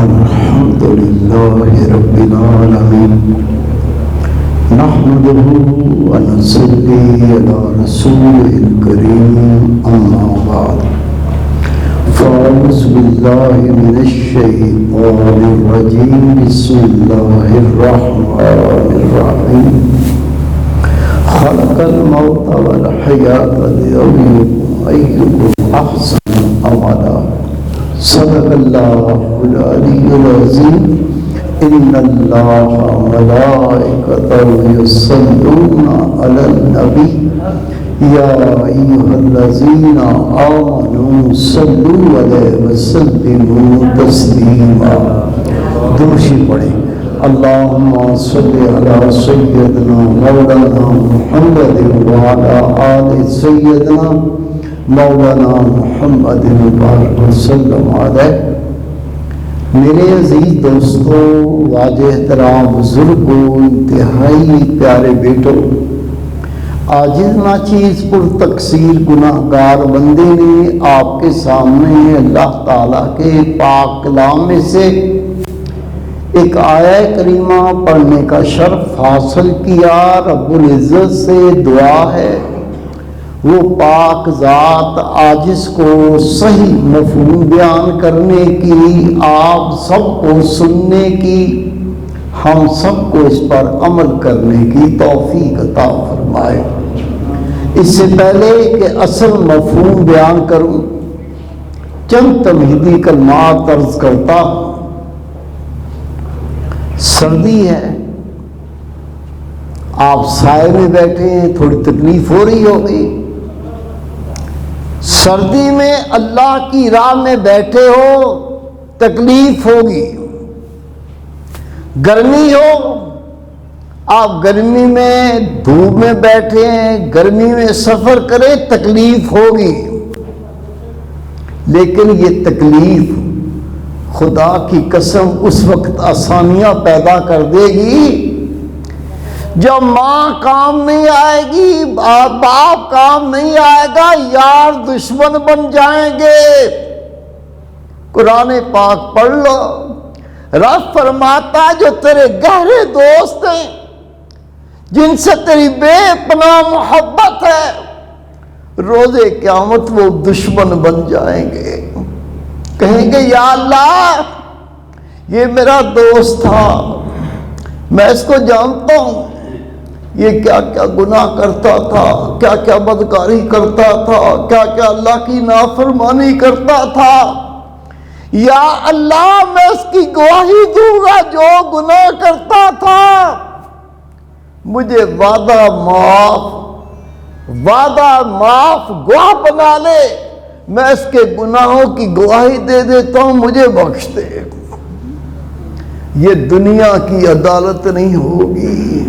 الحمد لله رب العالمين نحمده ونصلي على رسوله الكريم أما بعد فأعوذ بالله من الشيطان الرجيم بسم الله الرحمن الرحيم خلق الموت والحياة ليبلوكم أيكم أحسن عملا صدق الله العلي العظيم إن الله وملائكته يصلون على النبي يا أيها الذين آمنوا صلوا عليه وسلموا تسليما دوشی پڑھیں اللهم صل على سيدنا مولانا محمد وعلى آل سيدنا مولانا محمد وبارک وسلم علیہ۔ میرے عزیز دوستو، واجہ احترام بزرگوں، انتہائی پیارے بیٹوں، عاجز ناچیز پر تقصیر گناہگار بندے نے آپ کے سامنے اللہ تعالیٰ کے پاک کلام میں سے ایک آیہ کریمہ پڑھنے کا شرف حاصل کیا۔ رب العزت سے دعا ہے وہ پاک ذات عاجز کو صحیح مفہوم بیان کرنے کی، آپ سب کو سننے کی، ہم سب کو اس پر عمل کرنے کی توفیق عطا فرمائے۔ اس سے پہلے کہ اصل مفہوم بیان کروں، چند تمہیدی کلمات عرض کرتا ہوں۔ سردی ہے، آپ سائے میں بیٹھے ہیں، تھوڑی تکلیف ہو رہی ہوگی۔ سردی میں اللہ کی راہ میں بیٹھے ہو تکلیف ہوگی، گرمی ہو، آپ گرمی میں دھوپ میں بیٹھے ہیں، گرمی میں سفر کریں تکلیف ہوگی، لیکن یہ تکلیف خدا کی قسم اس وقت آسانیاں پیدا کر دے گی جب ماں کام نہیں آئے گی، باپ کام نہیں آئے گا، یار دشمن بن جائیں گے۔ قرآن پاک پڑھ لو، رب فرماتا جو تیرے گہرے دوست ہیں، جن سے تیری بے پناہ محبت ہے، روز قیامت وہ دشمن بن جائیں گے۔ کہیں گے یا اللہ یہ میرا دوست تھا، میں اس کو جانتا ہوں، یہ کیا کیا گناہ کرتا تھا، کیا کیا بدکاری کرتا تھا، کیا کیا اللہ کی نافرمانی کرتا تھا، یا اللہ میں اس کی گواہی دوں گا جو گناہ کرتا تھا، مجھے وعدہ معاف گواہ بنا لے، میں اس کے گناہوں کی گواہی دے دیتا ہوں، مجھے بخش دے۔ یہ دنیا کی عدالت نہیں ہوگی۔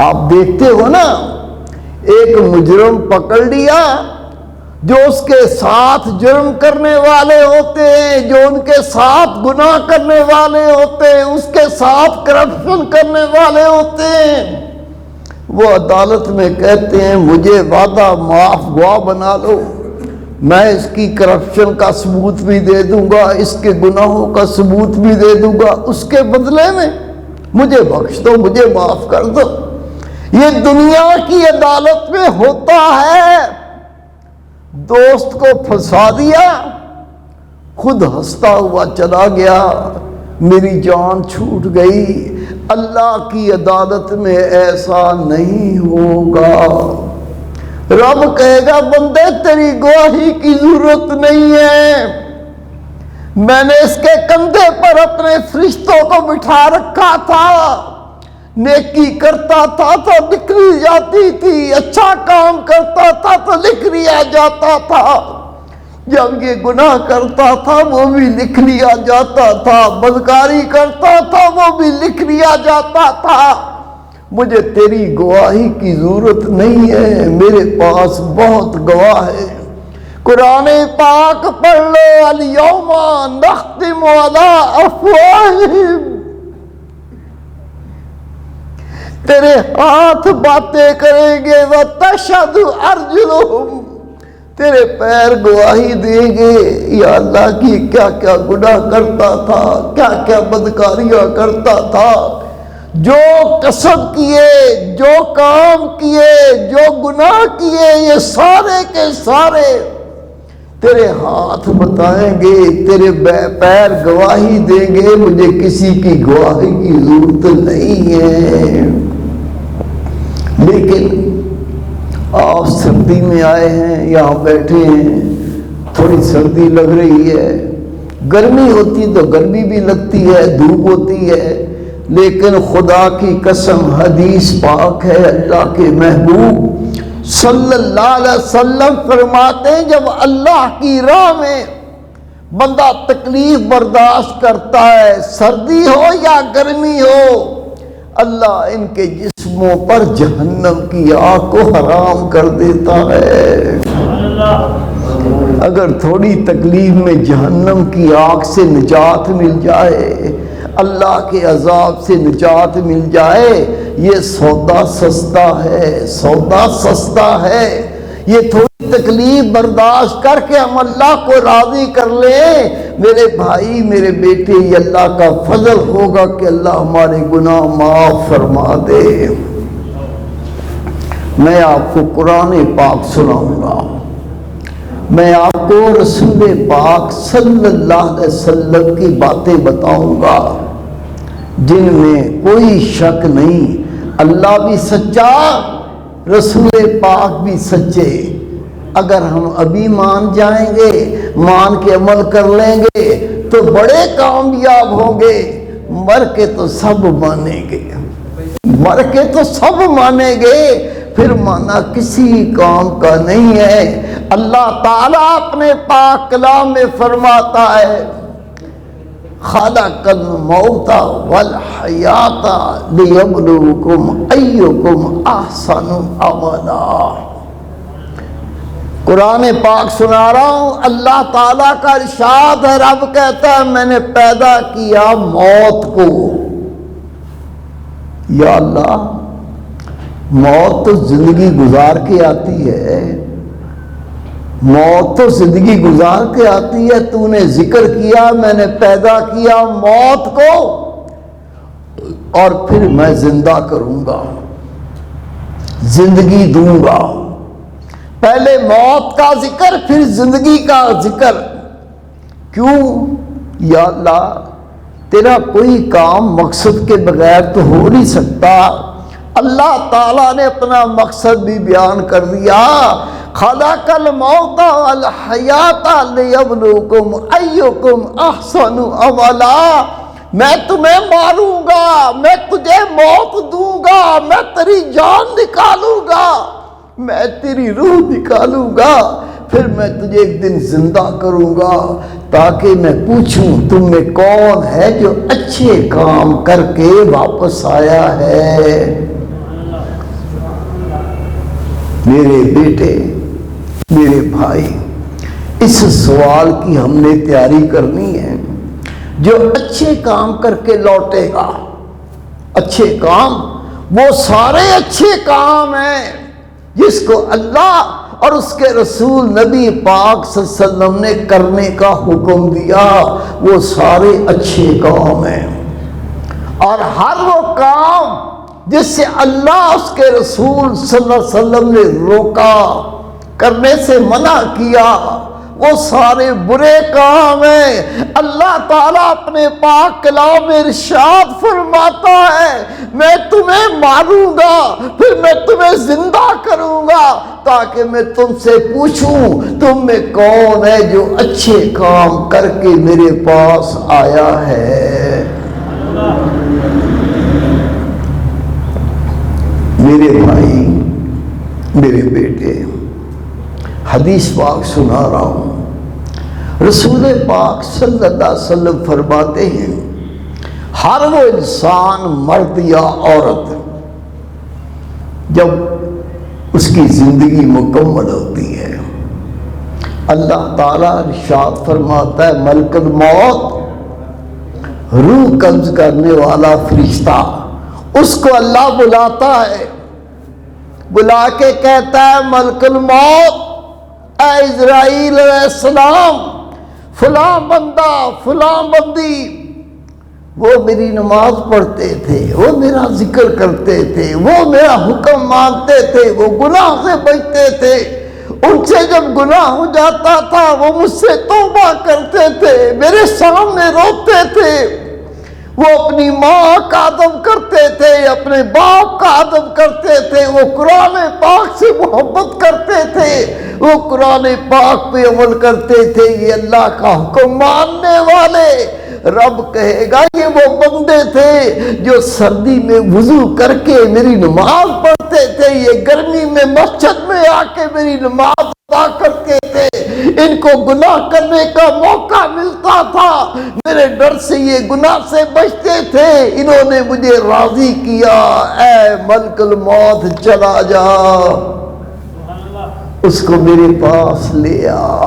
آپ دیکھتے ہو نا، ایک مجرم پکڑ لیا، جو اس کے ساتھ جرم کرنے والے ہوتے ہیں، جو ان کے ساتھ گناہ کرنے والے ہوتے ہیں، اس کے ساتھ کرپشن کرنے والے ہوتے ہیں، وہ عدالت میں کہتے ہیں مجھے وعدہ معاف گواہ بنا لو، میں اس کی کرپشن کا ثبوت بھی دے دوں گا، اس کے گناہوں کا ثبوت بھی دے دوں گا، اس کے بدلے میں مجھے بخش دو، مجھے معاف کر دو۔ یہ دنیا کی عدالت میں ہوتا ہے۔ دوست کو پھنسا دیا، خود ہنستا ہوا چلا گیا، میری جان چھوٹ گئی۔ اللہ کی عدالت میں ایسا نہیں ہوگا۔ رب کہے گا بندے تیری گواہی کی ضرورت نہیں ہے، میں نے اس کے کندھے پر اپنے فرشتوں کو بٹھا رکھا تھا، نیکی کرتا تھا تو لکھ لی جاتی تھی، اچھا کام کرتا تھا تو لکھ لیا جاتا تھا، جب یہ گناہ کرتا تھا وہ بھی لکھ لیا جاتا تھا، بدکاری کرتا تھا وہ بھی لکھ لیا جاتا تھا۔ مجھے تیری گواہی کی ضرورت نہیں ہے، میرے پاس بہت گواہ ہے۔ قرآن پاک پڑھ لو، الیوم نختم علی افواہہم، تیرے ہاتھ باتیں کریں گے، وتشہد ارجلہم، تیرے پیر گواہی دیں گے یا اللہ کی کیا کیا گناہ کرتا تھا، کیا کیا بدکاریاں کرتا تھا، جو کسب کیے، جو کام کیے، جو گناہ کیے، یہ سارے کے سارے تیرے ہاتھ بتائیں گے، تیرے پیر گواہی دیں گے، مجھے کسی کی گواہی کی ضرورت نہیں ہے۔ لیکن آپ سردی میں آئے ہیں، یہاں بیٹھے ہیں، تھوڑی سردی لگ رہی ہے، گرمی ہوتی تو گرمی بھی لگتی ہے، دھوپ ہوتی ہے، لیکن خدا کی قسم حدیث پاک ہے، اللہ کے محبوب صلی اللہ علیہ وسلم فرماتے ہیں جب اللہ کی راہ میں بندہ تکلیف برداشت کرتا ہے، سردی ہو یا گرمی ہو، اللہ ان کے جسموں پر جہنم کی آگ کو حرام کر دیتا ہے۔ اگر تھوڑی تکلیف میں جہنم کی آگ سے نجات مل جائے، اللہ کے عذاب سے نجات مل جائے، یہ سودا سستا ہے، سودا سستا ہے۔ یہ تھوڑی تکلیف برداشت کر کے ہم اللہ کو راضی کر لیں، میرے بھائی میرے بیٹے، یہ اللہ کا فضل ہوگا کہ اللہ ہمارے گناہ معاف فرما دے۔ میں آپ کو قرآن پاک سناؤں گا، میں آپ کو رسول پاک صلی اللہ علیہ وسلم کی باتیں بتاؤں گا جن میں کوئی شک نہیں، اللہ بھی سچا، رسول پاک بھی سچے۔ اگر ہم ابھی مان جائیں گے، مان کے عمل کر لیں گے تو بڑے کامیاب ہوں گے، مر کے تو سب مانیں گے، مر کے تو سب مانیں گے، پھر مانا کسی کام کا نہیں ہے۔ اللہ تعالیٰ اپنے پاک کلام میں فرماتا ہے خلق الموت والحیات لیبلوکم ایکم احسن عملا۔ قرآن پاک سنا رہا ہوں، اللہ تعالیٰ کا ارشاد ہے، رب کہتا ہے میں نے پیدا کیا موت کو۔ یا اللہ، موت تو زندگی گزار کے آتی ہے، موت تو زندگی گزار کے آتی ہے، تو نے ذکر کیا میں نے پیدا کیا موت کو اور پھر میں زندہ کروں گا، زندگی دوں گا۔ پہلے موت کا ذکر پھر زندگی کا ذکر، کیوں؟ یا اللہ تیرا کوئی کام مقصد کے بغیر تو ہو نہیں سکتا۔ اللہ تعالیٰ نے اپنا مقصد بھی بیان کر دیا، خلق الموت والحیات لیبلوکم ایکم احسن عملا۔ میں تمہیں ماروں گا، میں تجھے موت دوں گا، میں تیری جان نکالوں گا، میں تیری روح نکالوں گا، پھر میں تجھے ایک دن زندہ کروں گا تاکہ میں پوچھوں تم میں کون ہے جو اچھے کام کر کے واپس آیا ہے۔ میرے بیٹے میرے بھائی، اس سوال کی ہم نے تیاری کرنی ہے، جو اچھے کام کر کے لوٹے گا، اچھے کام وہ سارے اچھے کام ہیں جس کو اللہ اور اس کے رسول نبی پاک صلی اللہ علیہ وسلم نے کرنے کا حکم دیا، وہ سارے اچھے کام ہیں۔ اور ہر وہ کام جس سے اللہ اس کے رسول صلی اللہ علیہ وسلم نے روکا، کرنے سے منع کیا، وہ سارے برے کام ہیں۔ اللہ تعالیٰ اپنے پاک کلام میں ارشاد فرماتا ہے میں تمہیں ماروں گا پھر میں تمہیں زندہ کروں گا تاکہ میں تم سے پوچھوں تم میں کون ہے جو اچھے کام کر کے میرے پاس آیا ہے۔ میرے بھائی میرے بیٹے، حدیث پاک سنا رہا ہوں، رسول پاک صلی اللہ علیہ وسلم فرماتے ہیں ہر وہ انسان مرد یا عورت جب اس کی زندگی مکمل ہوتی ہے، اللہ تعالیٰ ارشاد فرماتا ہے ملک الموت، روح قبض کرنے والا فرشتہ، اس کو اللہ بلاتا ہے، بلا کے کہتا ہے ملک الموت، اے اسرائیل علیہ السلام، فلاں بندہ فلاں بندی وہ میری نماز پڑھتے تھے، وہ میرا ذکر کرتے تھے، وہ میرا حکم مانتے تھے، وہ گناہ سے بچتے تھے، ان سے جب گناہ ہو جاتا تھا وہ مجھ سے توبہ کرتے تھے، میرے سامنے روتے تھے، وہ اپنی ماں کا ادب کرتے تھے، اپنے باپ کا ادب کرتے تھے، وہ قرآن پاک سے محبت کرتے تھے، وہ قرآن پاک پہ عمل کرتے تھے، یہ اللہ کا حکم ماننے والے۔ رب کہے گا یہ وہ بندے تھے جو سردی میں وضو کر کے میری نماز پڑھتے تھے، یہ گرمی میں مسجد میں آ کے میری نماز ادا کرتے تھے، ان کو گناہ کرنے کا موقع ملتا تھا، میرے ڈر سے یہ گناہ سے بچتے تھے، انہوں نے مجھے راضی کیا، اے ملک الموت چلا جا، اس کو میرے پاس لے آ،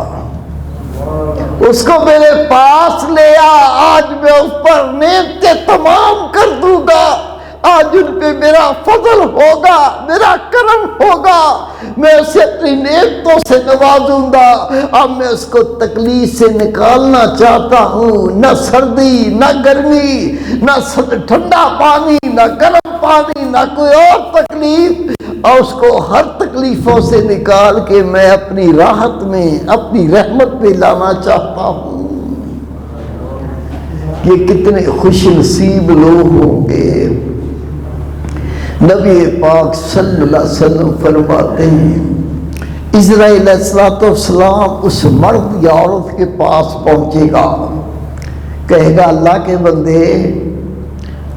اس کو میرے پاس لے آ، آج میں اس پر نعمتیں تمام کر دوں گا، آج ان پہ میرا فضل ہوگا، میرا کرم ہوگا، میں اسے اپنی نعمتوں سے نوازوں گا۔ اب میں اس کو تکلیف سے نکالنا چاہتا ہوں، نہ سردی نہ گرمی، نہ ٹھنڈا پانی نہ گرم پانی، نہ کوئی اور تکلیف، اور اس کو ہر تکلیفوں سے نکال کے میں اپنی راحت میں اپنی رحمت میں لانا چاہتا ہوں۔ یہ کتنے خوش نصیب لوگ ہوں گے۔ نبی پاک صلی اللہ علیہ وسلم فرماتے ہیں اسرائیل علیہ السلام اس مرد یا عورت کے پاس پہنچے گا، کہے گا اللہ کے بندے،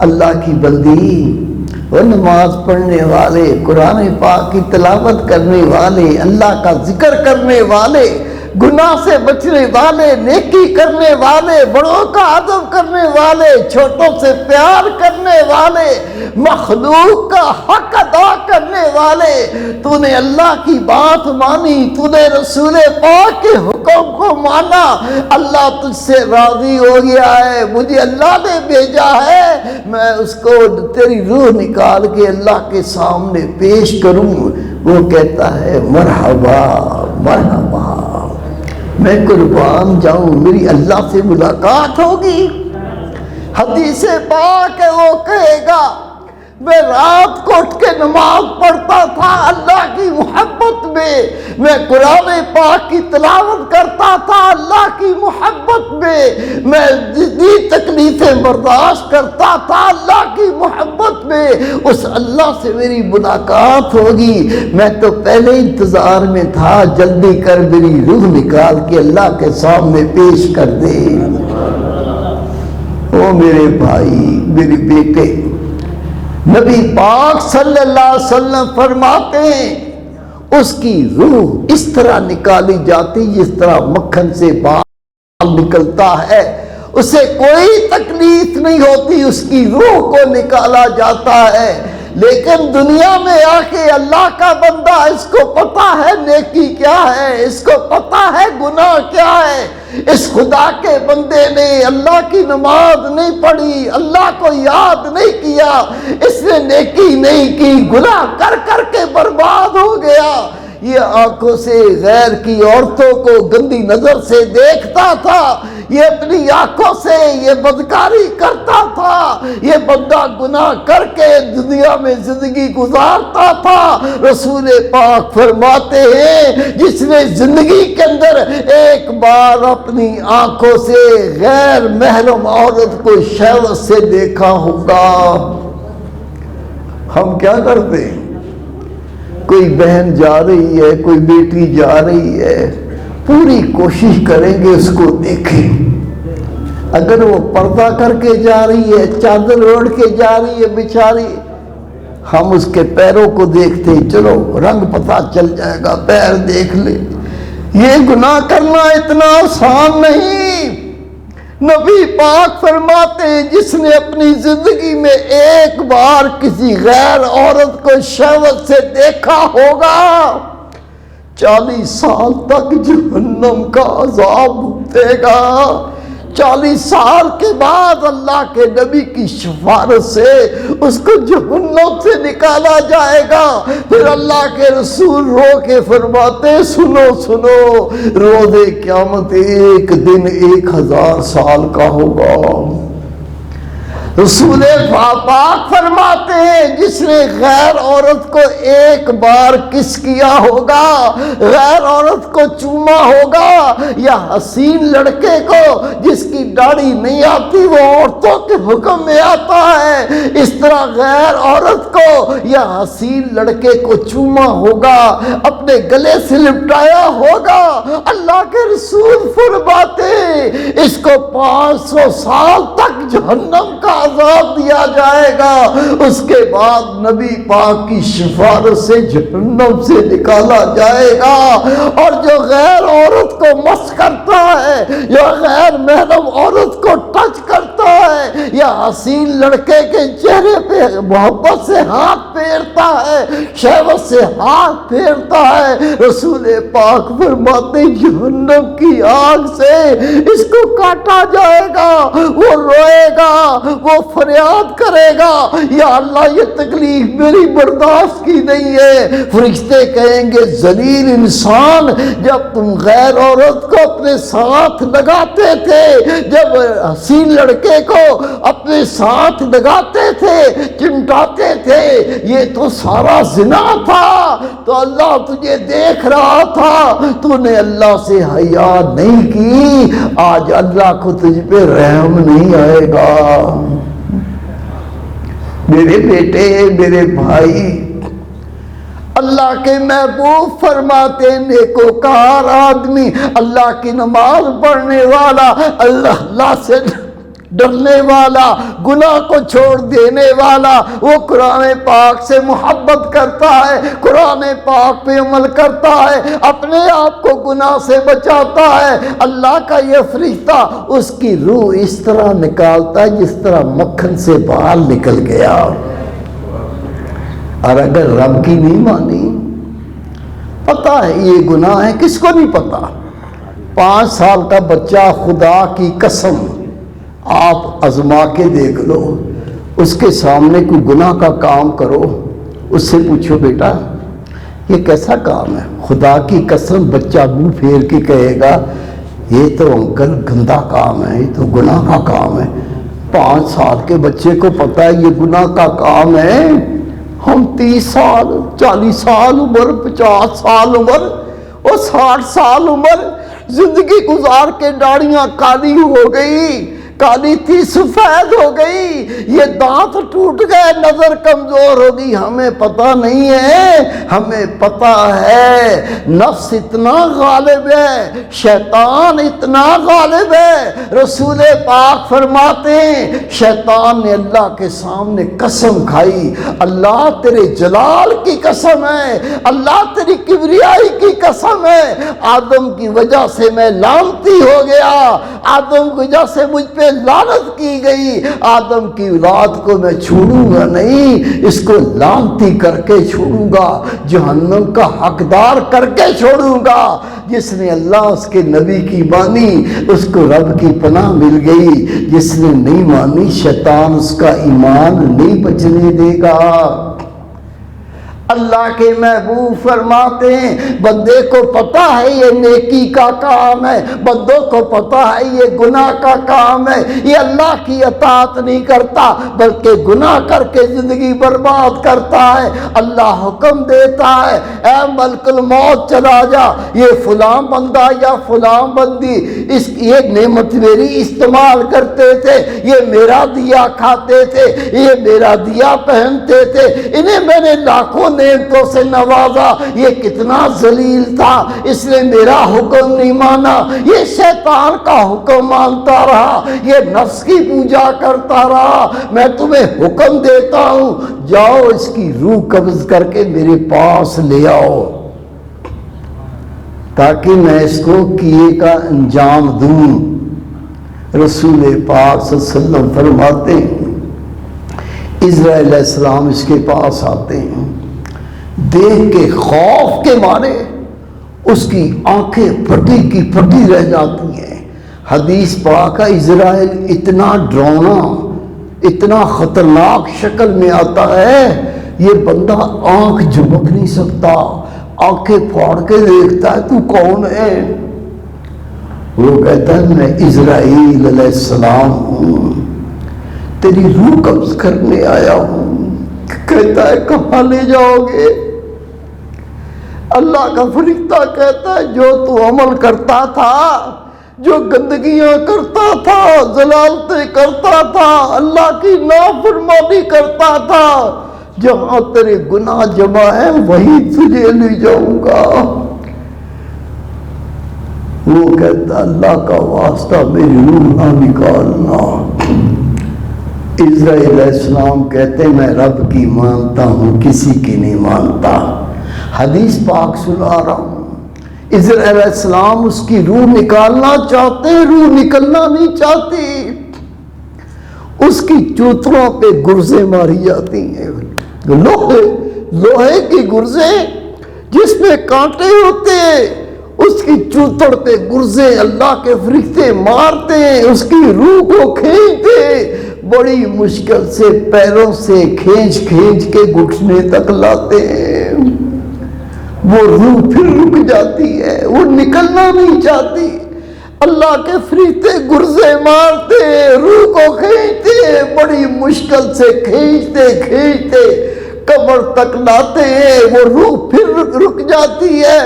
اللہ کی بندی، وہ نماز پڑھنے والے، قرآن پاک کی تلاوت کرنے والے، اللہ کا ذکر کرنے والے، گناہ سے بچنے والے، نیکی کرنے والے، بڑوں کا ادب کرنے والے، چھوٹوں سے پیار کرنے والے، مخلوق کا حق ادا کرنے والے، تو نے اللہ کی بات مانی، تو نے رسول پاک کے حکم کو مانا، اللہ تجھ سے راضی ہو گیا ہے، مجھے اللہ نے بھیجا ہے، میں اس کو تیری روح نکال کے اللہ کے سامنے پیش کروں۔ وہ کہتا ہے مرحبا مرحبا، میں قربان جاؤں، میری اللہ سے ملاقات ہوگی۔ حدیث پاک ہے، وہ کہے گا میں رات کو اٹھ کے نماز پڑھتا تھا اللہ کی محبت میں قرآن پاک کی تلاوت کرتا تھا اللہ کی محبت میں جتنی تکلیفیں برداشت کرتا تھا اللہ کی محبت میں، اس اللہ سے میری ملاقات ہوگی، میں تو پہلے انتظار میں تھا، جلدی کر میری روح نکال کے اللہ کے سامنے پیش کر دے۔ او میرے بھائی، میرے بیٹے، نبی پاک صلی اللہ علیہ وسلم فرماتے ہیں اس کی روح اس طرح نکالی جاتی جس طرح مکھن سے بال نکلتا ہے، اسے کوئی تکلیف نہیں ہوتی، اس کی روح کو نکالا جاتا ہے۔ لیکن دنیا میں آ کے اللہ کا بندہ، اس کو پتا ہے نیکی کیا ہے، اس کو پتا ہے گناہ کیا ہے، اس خدا کے بندے نے اللہ کی نماز نہیں پڑھی، اللہ کو یاد نہیں کیا، اس نے نیکی نہیں کی، گناہ کر کر کے برباد ہو گیا۔ یہ آنکھوں سے غیر کی عورتوں کو گندی نظر سے دیکھتا تھا، یہ اپنی آنکھوں سے یہ بدکاری کرتا تھا، یہ بندہ گناہ کر کے دنیا میں زندگی گزارتا تھا۔ رسول پاک فرماتے ہیں جس نے زندگی کے اندر ایک بار اپنی آنکھوں سے غیر محرم عورت کو شہوت سے دیکھا ہوگا۔ ہم کیا کرتے ہیں؟ کوئی بہن جا رہی ہے، کوئی بیٹی جا رہی ہے، پوری کوشش کریں گے اس کو دیکھیں، اگر وہ پردہ کر کے جا رہی ہے، چادر اوڑھ کے جا رہی ہے بیچاری، ہم اس کے پیروں کو دیکھتے ہیں، چلو رنگ پتہ چل جائے گا، پیر دیکھ لے۔ یہ گناہ کرنا اتنا آسان نہیں۔ نبی پاک فرماتے ہیں جس نے اپنی زندگی میں ایک بار کسی غیر عورت کو شہوت سے دیکھا ہوگا، 40 سال تک جہنم کا عذاب بھگتے گا، 40 سال کے بعد اللہ کے نبی کی شفاعت سے اس کو جہنم سے نکالا جائے گا۔ پھر اللہ کے رسول رو کے فرماتے سنو سنو، روز قیامت ایک دن 1000 سال کا ہوگا۔ رسول پاک فرماتے ہیں جس نے غیر عورت کو ایک بار کس کیا ہوگا، غیر عورت کو چوما ہوگا، یا حسین لڑکے کو جس کی داڑھی نہیں آتی وہ عورتوں کے حکم میں آتا ہے، اس طرح غیر عورت کو یا حسین لڑکے کو چوما ہوگا، اپنے گلے سے لپٹایا ہوگا، اللہ کے رسول فرماتے اس کو 500 سال تک جہنم کا عذاب دیا جائے گا، اس کے بعد نبی پاک کی شفاعت سے جہنم سے نکالا جائے گا۔ اور جو غیر عورت کو مس کرتا ہے یا غیر محرم عورت کو ٹچ کرتا ہے یا حسین لڑکے کے چہرے پہ محبت سے ہاتھ پھیرتا ہے، شہوت سے ہاتھ پھیرتا ہے، رسول پاک فرماتے جہنم کی آگ سے اس کو کاٹا جائے گا، وہ روئے گا، وہ فریاد کرے گا یا اللہ یہ تکلیف میری برداشت کی نہیں ہے۔ فرشتے کہیں گے ذلیل انسان، جب تم غیر عورت کو اپنے ساتھ لگاتے تھے، جب حسین لڑکے کو اپنے ساتھ لگاتے تھے، چمٹاتے تھے، یہ تو سارا زنا تھا، تو اللہ تجھے دیکھ رہا تھا، تو نے اللہ سے حیا نہیں کی، آج اللہ کو تجھ پہ رحم نہیں آئے گا۔ میرے بیٹے، میرے بھائی، اللہ کے محبوب فرماتے نیکوکار آدمی، اللہ کی نماز پڑھنے والا، اللہ سے ڈرنے والا، گناہ کو چھوڑ دینے والا، وہ قرآن پاک سے محبت کرتا ہے، قرآن پاک پہ عمل کرتا ہے، اپنے آپ کو گناہ سے بچاتا ہے، اللہ کا یہ فرشتہ اس کی روح اس طرح نکالتا ہے جس طرح مکھن سے بال نکل گیا۔ اور اگر رب کی نہیں مانی، پتا ہے یہ گناہ ہے، کس کو نہیں پتا؟ 5 سال کا بچہ، خدا کی قسم آپ آزما کے دیکھ لو، اس کے سامنے کوئی گناہ کا کام کرو، اس سے پوچھو بیٹا یہ کیسا کام ہے، خدا کی قسم بچہ منہ پھیر کے کہے گا یہ تو انکل گندا کام ہے، یہ تو گناہ کا کام ہے۔ 5 سال کے بچے کو پتا ہے یہ گناہ کا کام ہے، ہم 30 سال 40 سال عمر، 50 سال عمر اور 60 سال عمر زندگی گزار کے داڑیاں کالی ہو گئی، کالی تھی سفید ہو گئی، یہ دانت ٹوٹ گئے، نظر کمزور ہوگی، ہمیں پتہ نہیں ہے، ہمیں پتہ ہے نفس اتنا غالب ہے، شیطان اتنا غالب ہے۔ رسول پاک فرماتے ہیں شیطان نے اللہ کے سامنے قسم کھائی، اللہ تیرے جلال کی قسم ہے، اللہ تیری کبریائی کی قسم ہے، آدم کی وجہ سے میں لعنتی ہو گیا، آدم کی وجہ سے مجھ پہ لعنت کی گئی، آدم کی اولاد کو میں چھوڑوں گا نہیں، اس کو لعنتی کر کے چھوڑوں گا، جہنم کا حقدار کر کے چھوڑوں گا۔ جس نے اللہ اس کے نبی کی مانی اس کو رب کی پناہ مل گئی، جس نے نہیں مانی شیطان اس کا ایمان نہیں بچنے دے گا۔ اللہ کے محبوب فرماتے ہیں بندے کو پتا ہے یہ نیکی کا کام ہے، بندوں کو پتا ہے یہ گناہ کا کام ہے، یہ اللہ کی اطاعت نہیں کرتا بلکہ گناہ کر کے زندگی برباد کرتا ہے۔ اللہ حکم دیتا ہے اے ملک الموت چلا جا، یہ فلاں بندہ یا فلاں بندی یہ نعمت میری استعمال کرتے تھے، یہ میرا دیا کھاتے تھے، یہ میرا دیا پہنتے تھے، انہیں میں نے لاکھوں نعمتوں سے نوازا، یہ کتنا ذلیل تھا، اس نے میرا حکم نہیں مانا، یہ شیطان کا حکم مانتا رہا، یہ نفس کی پوجا کرتا رہا، میں تمہیں حکم دیتا ہوں جاؤ اس کی روح قبض کر کے میرے پاس لے آؤ تاکہ میں اس کو کیے کا انجام دوں۔ رسول پاک صلی اللہ علیہ وسلم فرماتے ہیں اسرائیل علیہ السلام اس کے پاس آتے ہیں، دیکھ کے خوف کے مارے اس کی آنکھیں پھٹی کی پھٹی رہ جاتی ہیں، حدیث پاک ہے اسرائیل اتنا ڈراؤنا، اتنا خطرناک شکل میں آتا ہے، یہ بندہ آنکھ جھپک نہیں سکتا، آنکھیں پھاڑ کے دیکھتا ہے تو کون ہے؟ وہ کہتا ہے میں اسرائیل علیہ السلام ہوں، تیری روح قبض کرنے آیا ہوں۔ کہتا ہے کہاں لے جاؤ گے؟ اللہ کا فرشتہ کہتا ہے جو تو عمل کرتا تھا، جو گندگیاں کرتا تھا، ضلالتیں کرتا تھا، اللہ کی نافرمانی کرتا تھا، جہاں تیرے گناہ جمع ہے وہیں تجھے لے جاؤں گا۔ وہ کہتا اللہ کا واسطہ میری روح نہ نکالنا۔ اسرائیل علیہ السلام کہتے میں رب کی مانتا ہوں، کسی کی نہیں مانتا۔ حدیث پاک سنا رہا ہوں، اسرائیل علیہ السلام اس کی روح نکالنا چاہتے ہیں، روح نکلنا نہیں چاہتی، اس کی چوتڑوں پہ گرزیں ماری جاتی ہیں، لوہے کی گرزیں جس میں کانٹے ہوتے ہیں، اس کی چوتڑ پہ گرزیں اللہ کے فرشتے مارتے ہیں، اس کی روح کو کھینچتے، بڑی مشکل سے پیروں سے کھینچ کھینچ کے گھٹنے تک لاتے ہیں، وہ روح پھر رک جاتی ہے، وہ نکلنا نہیں چاہتی۔ اللہ کے فرشتے گرزے مارتے، روح کو کھینچتے، بڑی مشکل سے کھینچتے کھینچتے قبر تک لاتے ہیں، وہ روح پھر رک جاتی ہے،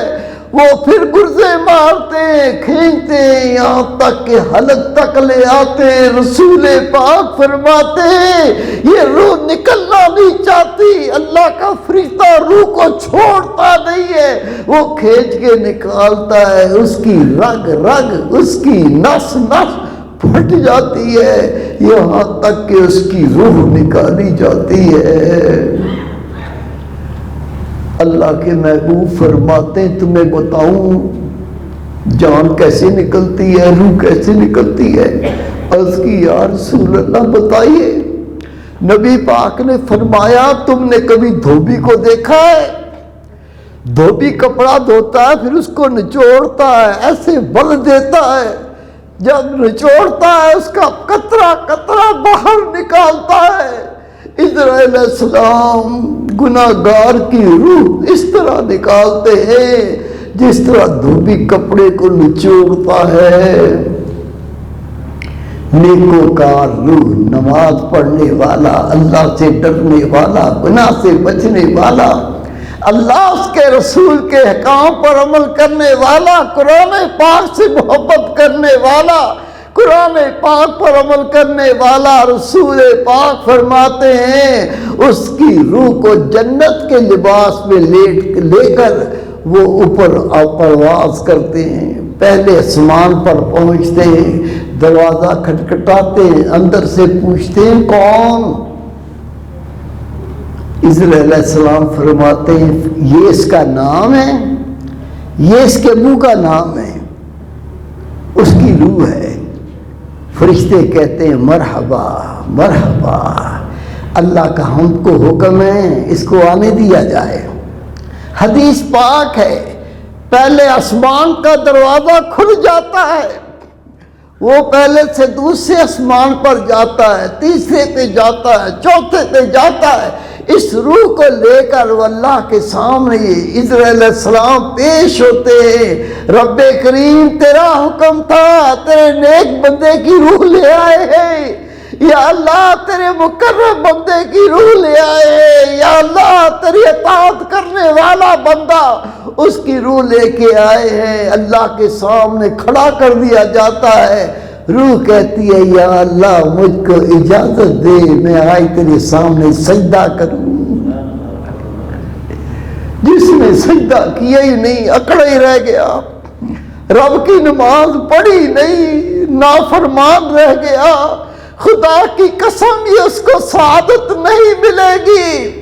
وہ پھر گرزے مارتے کھینچتے یہاں تک کہ حلق تک لے آتے۔ رسول پاک فرماتے یہ روح نکلنا نہیں چاہتی، اللہ کا فرشتہ روح کو چھوڑتا نہیں ہے، وہ کھینچ کے نکالتا ہے، اس کی رگ رگ، اس کی نس نس پھٹ جاتی ہے، یہاں تک کہ اس کی روح نکالی جاتی ہے۔ اللہ کے محبوب فرماتے ہیں تمہیں بتاؤں جان کیسے نکلتی ہے، روح کیسے نکلتی ہے؟ عرض کی یا رسول اللہ بتائیے۔ نبی پاک نے فرمایا تم نے کبھی دھوبی کو دیکھا ہے؟ دھوبی کپڑا دھوتا ہے پھر اس کو نچوڑتا ہے، ایسے بل دیتا ہے، جب نچوڑتا ہے اس کا قطرہ قطرہ باہر نکالتا ہے۔ اسرائیل علیہ السلام گناہگار کی روح اس طرح نکالتے ہیں جس طرح دھوبی کپڑے کو نچوڑتا ہے۔ نیکوکار روح، نماز پڑھنے والا، اللہ سے ڈرنے والا، گناہ سے بچنے والا، اللہ اس کے رسول کے احکام پر عمل کرنے والا، قرآن پاک سے محبت کرنے والا، قرآن پاک پر عمل کرنے والا، رسول پاک فرماتے ہیں اس کی روح کو جنت کے لباس میں لے کر وہ اوپر پرواز کرتے ہیں، پہلے آسمان پر پہنچتے ہیں، دروازہ کھٹکھٹاتے ہیں، اندر سے پوچھتے ہیں کون؟ اسرائیل علیہ السلام فرماتے ہیں یہ اس کا نام ہے، یہ اس کے ابو کا نام ہے، اس کی روح ہے۔ فرشتے کہتے ہیں مرحبا مرحبا، اللہ کا ہم کو حکم ہے اس کو آنے دیا جائے۔ حدیث پاک ہے پہلے آسمان کا دروازہ کھل جاتا ہے، وہ پہلے سے دوسرے آسمان پر جاتا ہے، تیسرے پہ جاتا ہے، چوتھے پہ جاتا ہے، اس روح کو لے کر وہ اللہ کے سامنے اسرائیل علیہ السلام پیش ہوتے ہیں۔ رب کریم تیرا حکم تھا، تیرے نیک بندے کی روح لے آئے ہیں، یا اللہ تیرے مقرب بندے کی روح لے آئے ہیں، یا اللہ تیری اطاعت کرنے والا بندہ اس کی روح لے کے آئے ہیں، اللہ کے سامنے کھڑا کر دیا جاتا ہے۔ روح کہتی ہے یا اللہ مجھ کو اجازت دے میں آج تیرے سامنے سجدہ کروں۔ جس نے سجدہ کیا ہی نہیں، اکڑا ہی رہ گیا، رب کی نماز پڑھی نہیں، نافرمان رہ گیا، خدا کی قسم یہ اس کو سعادت نہیں ملے گی۔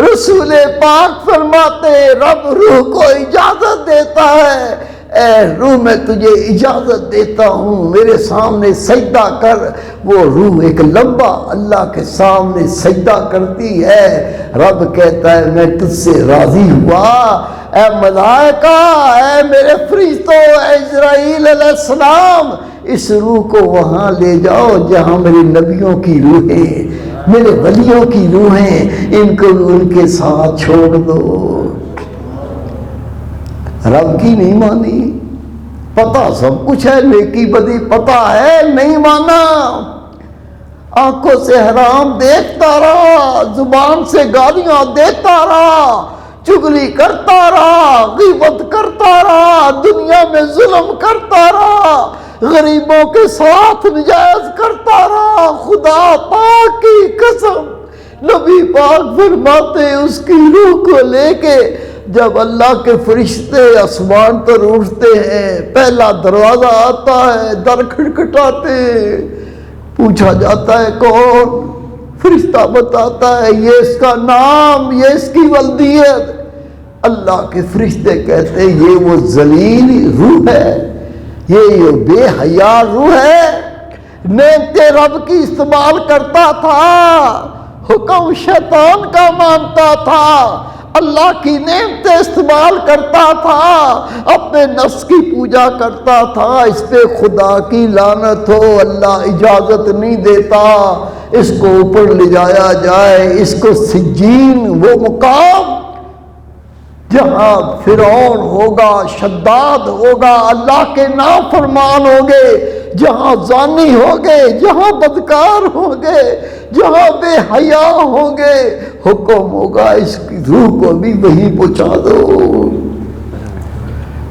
رسول پاک فرماتے رب روح کو اجازت دیتا ہے، اے روح میں تجھے اجازت دیتا ہوں میرے سامنے سجدہ کر۔ وہ روح ایک لمبا اللہ کے سامنے سجدہ کرتی ہے، رب کہتا ہے میں تجھ سے راضی ہوا، اے ملائکہ، اے میرے فرشتوں، اے اسرائیل علیہ السلام، اس روح کو وہاں لے جاؤ جہاں میرے نبیوں کی روحیں، میرے ولیوں کی روحیں، ان کو ان کے ساتھ چھوڑ دو۔ رب کی نہیں مانی، پتہ سب کچھ ہے، نیکی بدی پتہ ہے، نہیں مانا، آنکھوں سے حرام دیکھتا رہا، زبان سے گالیاں دیتا رہا، چگلی کرتا رہا، غیبت کرتا رہا، دنیا میں ظلم کرتا رہا، غریبوں کے ساتھ نجائز کرتا رہا۔ خدا پاک کی قسم، نبی پاک فرماتے اس کی روح کو لے کے جب اللہ کے فرشتے آسمان پر اٹھتے ہیں، پہلا دروازہ آتا ہے، در کھٹکھٹاتے ہیں، پوچھا جاتا ہے کون؟ فرشتہ بتاتا ہے یہ اس کا نام، یہ اس کی ولدیت۔ اللہ کے فرشتے کہتے ہیں یہ وہ ذلیل روح ہے، یہ بے حیا روح ہے، نعمت رب کی استعمال کرتا تھا، حکم شیطان کا مانتا تھا، اللہ کی نعمتیں استعمال کرتا تھا، اپنے نفس کی پوجا کرتا تھا۔ اس پہ خدا کی لعنت ہو، اللہ اجازت نہیں دیتا اس کو اوپر لے جایا جائے، اس کو سجین، وہ مقام جہاں فرعون ہوگا، شداد ہوگا، اللہ کے نافرمان ہوگے، جہاں زانی ہوگے، جہاں بدکار ہوگے، جہاں بے حیا ہوگے، حکم ہوگا اس کی روح کو بھی وہیں پہنچا دو۔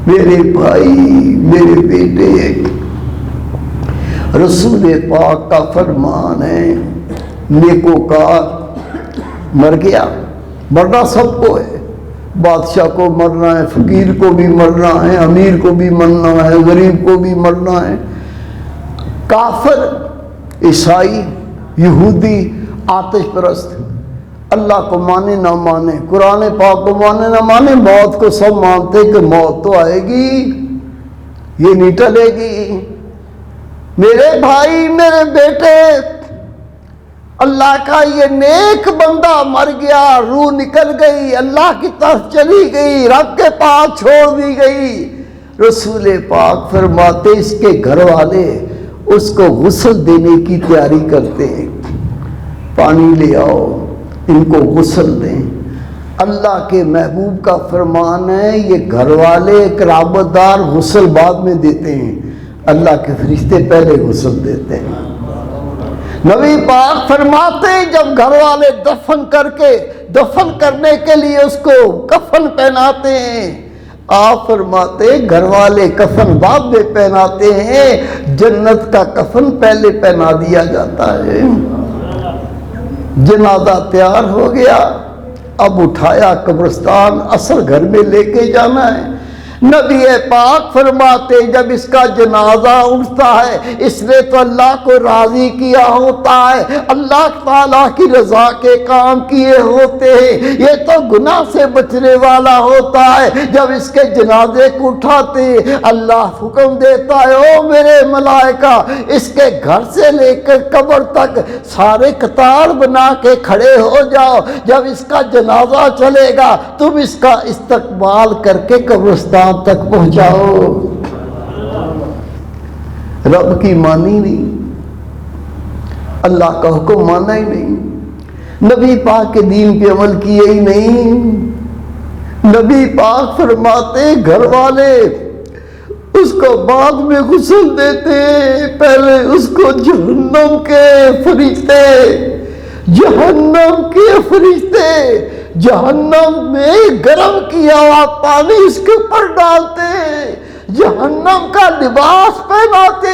میرے بھائی، میرے بیٹے، رسول پاک کا فرمان ہے نیکوکار مر گیا، مرنا سب کو ہے، بادشاہ کو مرنا ہے، فقیر کو بھی مرنا ہے، امیر کو بھی مرنا ہے، غریب کو بھی مرنا ہے، کافر، عیسائی، یہودی، آتش پرست، اللہ کو مانے نہ مانے، قرآن پاک کو مانے نہ مانے، موت کو سب مانتے کہ موت تو آئے گی، یہ نہیں ٹلے گی۔ میرے بھائی، میرے بیٹے، اللہ کا یہ نیک بندہ مر گیا، روح نکل گئی، اللہ کی طرف چلی گئی، رب کے پاس چھوڑ دی گئی۔ رسول پاک فرماتے اس کے گھر والے اس کو غسل دینے کی تیاری کرتے ہیں، پانی لے آؤ، ان کو غسل دیں۔ اللہ کے محبوب کا فرمان ہے یہ گھر والے قرابت دار غسل بعد میں دیتے ہیں، اللہ کے فرشتے پہلے غسل دیتے ہیں۔ نبی پاک فرماتے جب گھر والے دفن کرنے کے لیے اس کو کفن پہناتے ہیں، آپ فرماتے گھر والے کفن بعد میں پہناتے ہیں، جنت کا کفن پہلے پہنا دیا جاتا ہے۔ جنازہ تیار ہو گیا، اب اٹھایا قبرستان، اصل گھر میں لے کے جانا ہے۔ نبی پاک فرماتے جب اس کا جنازہ اٹھتا ہے، اس نے تو اللہ کو راضی کیا ہوتا ہے، اللہ تعالیٰ کی رضا کے کام کیے ہوتے ہیں، یہ تو گناہ سے بچنے والا ہوتا ہے۔ جب اس کے جنازے کو اٹھاتے اللہ حکم دیتا ہے او میرے ملائکہ اس کے گھر سے لے کر قبر تک سارے قطار بنا کے کھڑے ہو جاؤ، جب اس کا جنازہ چلے گا تم اس کا استقبال کر کے قبرستان تک پہنچاؤ۔ رب کی مانی نہیں، اللہ کا حکم مانا ہی نہیں، نبی پاک کے دین پہ عمل کیے ہی نہیں۔ نبی پاک فرماتے گھر والے اس کو بعد میں غسل دیتے، پہلے اس کو جہنم کے فرشتے جہنم میں گرم کیا ہوا پانی اس کے اوپر ڈالتے، جہنم کا لباس پہناتے،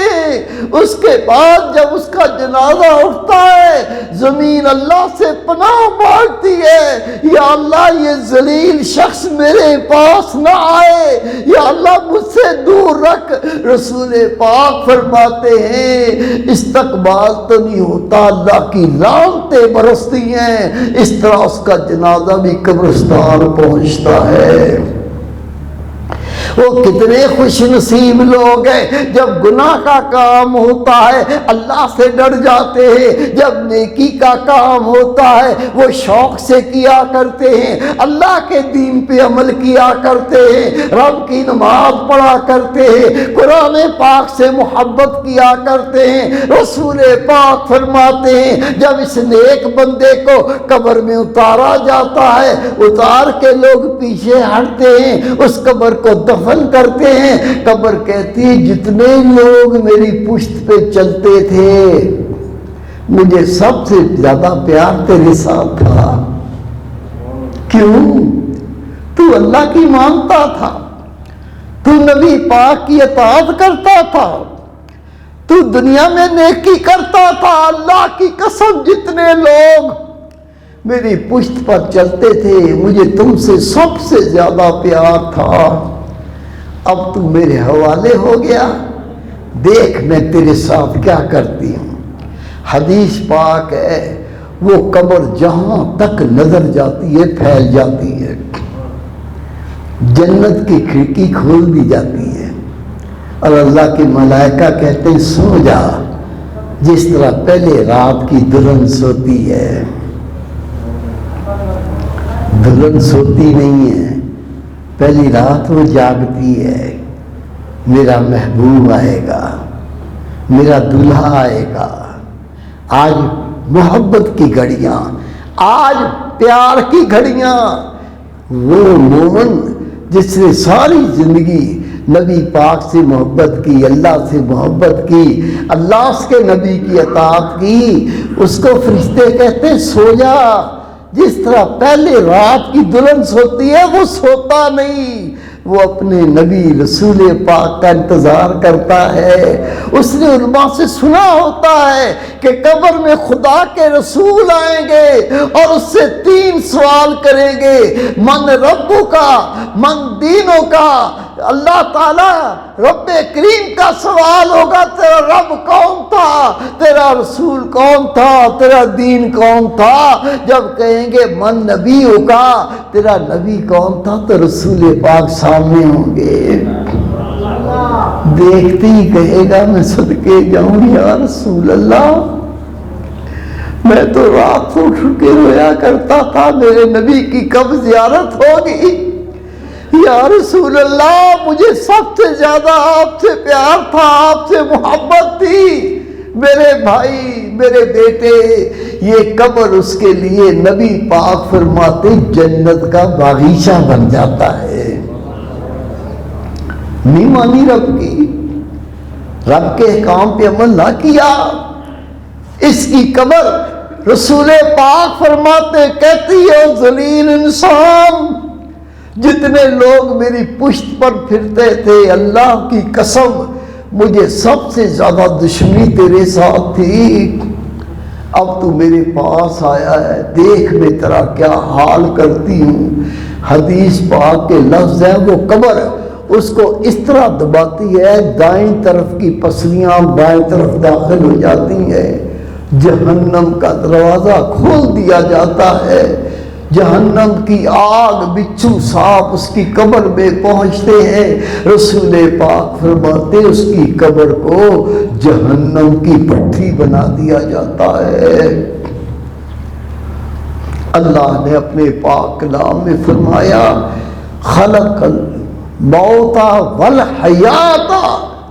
اس کے بعد جب اس کا جنازہ اٹھتا ہے زمین اللہ سے پناہ مانگتی ہے، یا اللہ یہ ذلیل شخص میرے پاس نہ آئے، یا اللہ مجھ سے دور رکھ۔ رسول پاک فرماتے ہیں استقبال تو نہیں ہوتا، اللہ کی لعنتیں برستی ہیں، اس طرح اس کا جنازہ بھی قبرستان پہنچتا ہے۔ وہ کتنے خوش نصیب لوگ ہیں جب گناہ کا کام ہوتا ہے اللہ سے ڈر جاتے ہیں، جب نیکی کا کام ہوتا ہے وہ شوق سے کیا کرتے ہیں، اللہ کے دین پہ عمل کیا کرتے ہیں، رب کی نماز پڑھا کرتے ہیں، قرآن پاک سے محبت کیا کرتے ہیں۔ رسول پاک فرماتے ہیں جب اس نیک بندے کو قبر میں اتارا جاتا ہے، اتار کے لوگ پیچھے ہٹتے ہیں، اس قبر کو دفن کرتے ہیں، قبر کہتی ہے جتنے لوگ میری پشت پہ چلتے تھے مجھے سب سے زیادہ پیار تیرے ساتھ تھا۔ کیوں؟ تو اللہ کی مانتا تھا، تو نبی پاک کی اطاعت کرتا تھا، تو دنیا میں نیکی کرتا تھا۔ اللہ کی قسم جتنے لوگ میری پشت پر چلتے تھے مجھے تم سے سب سے زیادہ پیار تھا، اب تو میرے حوالے ہو گیا، دیکھ میں تیرے ساتھ کیا کرتی ہوں۔ حدیث پاک ہے وہ قبر جہاں تک نظر جاتی ہے پھیل جاتی ہے، جنت کی کھڑکی کھول دی جاتی ہے اور اللہ کے ملائکہ کہتے ہیں سو جا، جس طرح پہلے رات کی دلہن سوتی ہے۔ دلہن سوتی نہیں ہے، پہلی رات وہ جاگتی ہے، میرا محبوب آئے گا، میرا دلہا آئے گا۔ آج محبت کی گھڑیاں، آج پیار کی گھڑیاں۔ وہ مومن جس نے ساری زندگی نبی پاک سے محبت کی، اللہ سے محبت کی، اللہ اس کے نبی کی اطاعت کی، اس کو فرشتے کہتے ہیں سو جا، جس طرح پہلے رات کی دلہن سوتی ہے وہ سوتا نہیں، وہ اپنے نبی رسول پاک کا انتظار کرتا ہے۔ اس نے علماء سے سنا ہوتا ہے کہ قبر میں خدا کے رسول آئیں گے اور اس سے 3 سوال کریں گے، من ربو کا، من دینوں کا۔ اللہ تعالیٰ رب کریم کا سوال ہوگا تیرا رب کون تھا، تیرا رسول کون تھا، تیرا دین کون تھا۔ جب کہیں گے من نبی ہوگا، تیرا نبی کون تھا، تو رسول پاک سامنے ہوں گے، دیکھتے ہی کہے گا میں صدقے جاؤں یا رسول اللہ، میں تو رات کو اٹھ کے رویا کرتا تھا میرے نبی کی کب زیارت ہوگی۔ یا رسول اللہ مجھے سب سے زیادہ آپ سے پیار تھا، آپ سے محبت تھی، میرے بھائی میرے بیٹے۔ یہ قبر اس کے لیے نبی پاک فرماتے جنت کا باغیچہ بن جاتا ہے۔ نہیں مانی رب کی، رب کے احکام پہ عمل نہ کیا، اس کی قبر رسول پاک فرماتے کہتی ہے ذلیل انسان، جتنے لوگ میری پشت پر پھرتے تھے اللہ کی قسم مجھے سب سے زیادہ دشمنی تیرے ساتھ تھی، اب تو میرے پاس آیا ہے، دیکھ میں تیرا کیا حال کرتی ہوں۔ حدیث پاک کے لفظ ہے وہ قبر اس کو اس طرح دباتی ہے دائیں طرف کی پسلیاں بائیں طرف داخل ہو جاتی ہیں، جہنم کا دروازہ کھول دیا جاتا ہے، جہنم کی آگ بچھو سانپ اس کی قبر میں پہنچتے ہیں۔ رسول پاک فرماتے اس کی قبر کو جہنم کی بھٹی بنا دیا جاتا ہے۔ اللہ نے اپنے پاک کلام میں فرمایا خلق الموت والحیات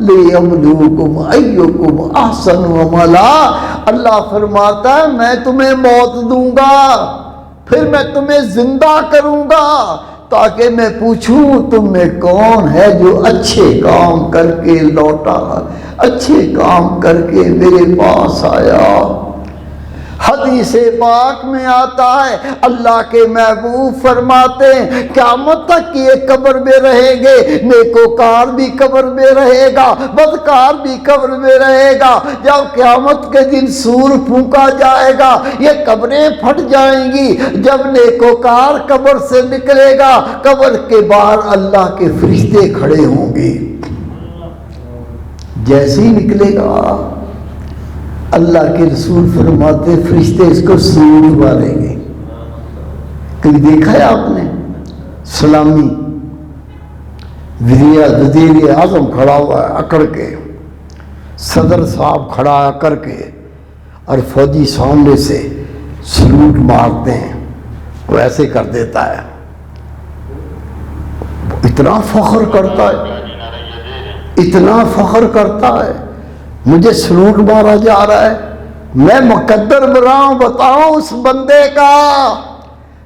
لیبلوکم ایکم احسن عملا۔ اللہ فرماتا ہے میں تمہیں موت دوں گا پھر میں تمہیں زندہ کروں گا تاکہ میں پوچھوں تم میں کون ہے جو اچھے کام کر کے لوٹا، اچھے کام کر کے میرے پاس آیا۔ حدیث پاک میں آتا ہے اللہ کے محبوب فرماتے ہیں قیامت تک یہ قبر میں رہیں گے، نیکوکار بھی قبر میں رہے گا، بدکار بھی قبر میں رہے گا۔ جب قیامت کے دن سور پھونکا جائے گا یہ قبریں پھٹ جائیں گی، جب نیکوکار قبر سے نکلے گا قبر کے باہر اللہ کے فرشتے کھڑے ہوں گے، جیسے ہی نکلے گا اللہ کے رسول فرماتے فرشتے اس کو سلام ماریں گے۔ کبھی دیکھا ہے آپ نے سلامی؟ وزیر اعظم کھڑا ہوا ہے اکڑ کے، صدر صاحب کھڑا کر کے، اور فوجی سامنے سے سلوٹ مارتے ہیں، وہ ایسے کر دیتا ہے، اتنا فخر کرتا ہے، اتنا فخر کرتا ہے، مجھے سلوٹ مارا جا رہا ہے، میں مقدر بتاؤں اس بندے کا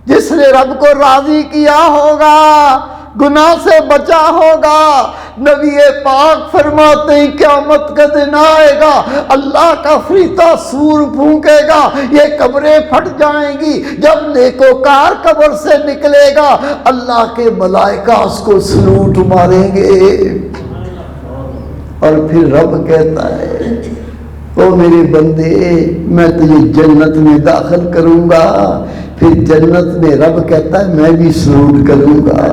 جس نے رب کو راضی کیا ہوگا، گناہ سے بچا ہوگا۔ نبی پاک فرماتے ہیں قیامت کا دن آئے گا، اللہ کا فریتا سور پھونکے گا، یہ قبریں پھٹ جائیں گی، جب نیکوکار قبر سے نکلے گا اللہ کے ملائکہ اس کو سلوٹ ماریں گے، اور پھر رب کہتا ہے او میرے بندے میں تجھے جنت میں داخل کروں گا، پھر جنت میں رب کہتا ہے میں بھی سلوٹ کروں گا۔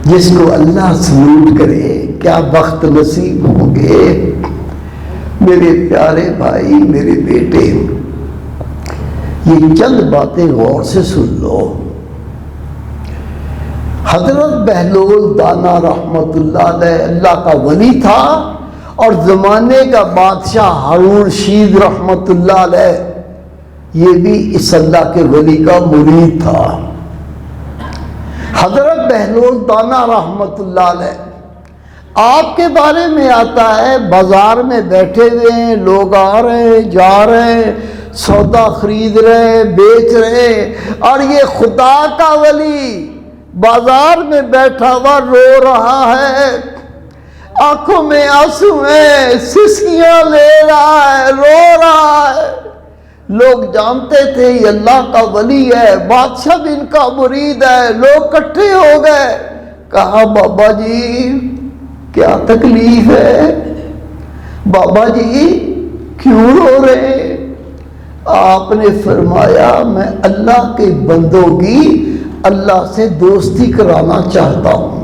جس کو اللہ سلوٹ کرے کیا بخت نصیب ہوں گے۔ میرے پیارے بھائی، میرے بیٹے، یہ چند باتیں غور سے سن لو۔ حضرت بہلول دانا رحمت اللہ علیہ اللہ کا ولی تھا، اور زمانے کا بادشاہ ہارون رشید رحمت اللہ علیہ یہ بھی اس اللہ کے ولی کا مرید تھا۔ حضرت بہلول دانا رحمت اللہ علیہ آپ کے بارے میں آتا ہے، بازار میں بیٹھے ہوئے ہیں، لوگ آ رہے ہیں جا رہے ہیں، سودا خرید رہے ہیں بیچ رہے ہیں، اور یہ خدا کا ولی بازار میں بیٹھا ہوا رو رہا ہے، آنکھوں میں آنسو ہیں، سسکیاں لے رہا ہے، رو رہا ہے۔ لوگ جانتے تھے یہ اللہ کا ولی ہے، بادشاہ بھی ان کا مرید ہے، لوگ اکٹھے ہو گئے، کہا بابا جی کیا تکلیف ہے، بابا جی کیوں رو رہے ہیں؟ آپ نے فرمایا میں اللہ کے بندوں کی اللہ سے دوستی کرانا چاہتا ہوں،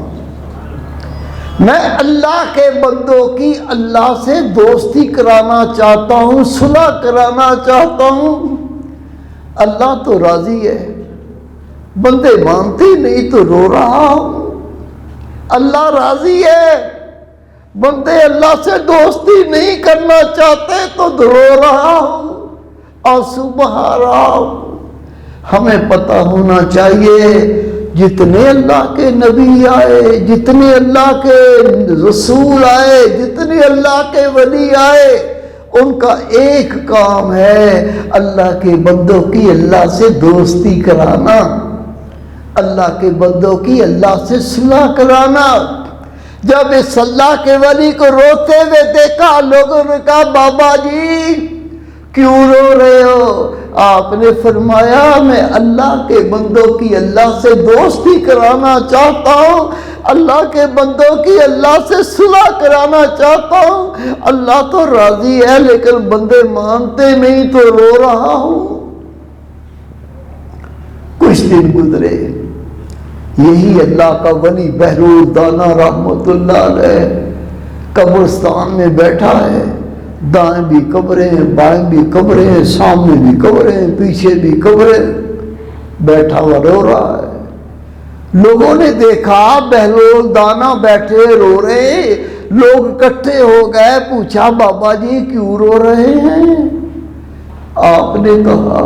میں اللہ کے بندوں کی اللہ سے دوستی کرانا چاہتا ہوں، صلح کرانا چاہتا ہوں۔ اللہ تو راضی ہے، بندے مانتے نہیں تو رو رہا ہوں۔ اللہ راضی ہے، بندے اللہ سے دوستی نہیں کرنا چاہتے تو رو رہا ہوں، آنسو بہا رہا ہوں۔ ہمیں پتہ ہونا چاہیے جتنے اللہ کے نبی آئے، جتنے اللہ کے رسول آئے، جتنے اللہ کے ولی آئے، ان کا ایک کام ہے اللہ کے بندوں کی اللہ سے دوستی کرانا، اللہ کے بندوں کی اللہ سے صلح کرانا۔ جب اس اللہ کے ولی کو روتے ہوئے دیکھا، لوگوں نے کہا بابا جی کیوں رو رہے ہو؟ آپ نے فرمایا میں اللہ کے بندوں کی اللہ سے دوستی کرانا چاہتا ہوں، اللہ کے بندوں کی اللہ سے صلح کرانا چاہتا ہوں۔ اللہ تو راضی ہے لیکن بندے مانتے نہیں تو رو رہا ہوں۔ کچھ دن گزرے، یہی اللہ کا ولی بہلول دانا رحمت اللہ علیہ قبرستان میں بیٹھا ہے، دائیں بھی قبریں ہیں، بائیں بھی قبریں ہیں، سامنے بھی قبریں ہیں، پیچھے بھی قبریں، بیٹھا ہوا رو رہا ہے۔ لوگوں نے دیکھا بہلول دانا بیٹھے رو رہے، لوگ اکٹھے ہو گئے، پوچھا بابا جی کیوں رو رہے ہیں؟ آپ نے کہا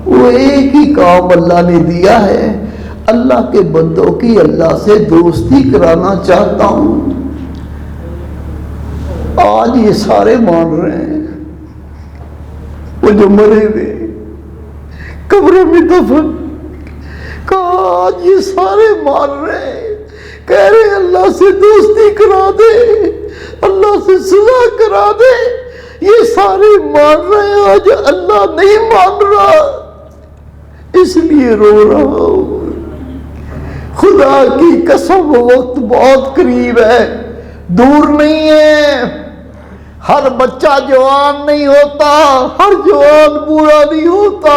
وہ ایک ہی کام اللہ نے دیا ہے، اللہ کے بندوں کی اللہ سے دوستی کرانا چاہتا ہوں۔ آج یہ سارے مان رہے ہیں، وہ جو مرے ہوئے قبروں میں دفن، کہا آج یہ سارے مان رہے ہیں، کہہ رہے ہیں اللہ سے دوستی کرا دے، اللہ سے صلح کرا دے، یہ سارے مان رہے ہیں، آج اللہ نہیں مان رہا، اس لیے رو رہا ہوں۔ خدا کی قسم وقت بہت قریب ہے، دور نہیں ہے۔ ہر بچہ جوان نہیں ہوتا، ہر جوان بوڑھا نہیں ہوتا،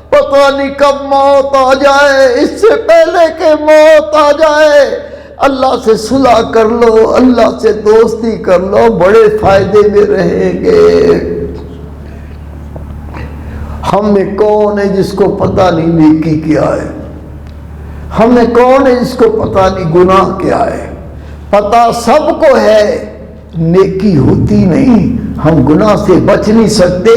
پتہ نہیں کب موت آ جائے، اس سے پہلے کہ موت آ جائے اللہ سے صلح کر لو، اللہ سے دوستی کر لو، بڑے فائدے میں رہیں گے۔ ہم میں کون ہے جس کو پتہ نہیں نیکی کیا ہے؟ ہمیں کون ہے جس کو پتہ نہیں گناہ کیا ہے؟ پتہ سب کو ہے، نیکی ہوتی نہیں، ہم گناہ سے بچ نہیں سکتے۔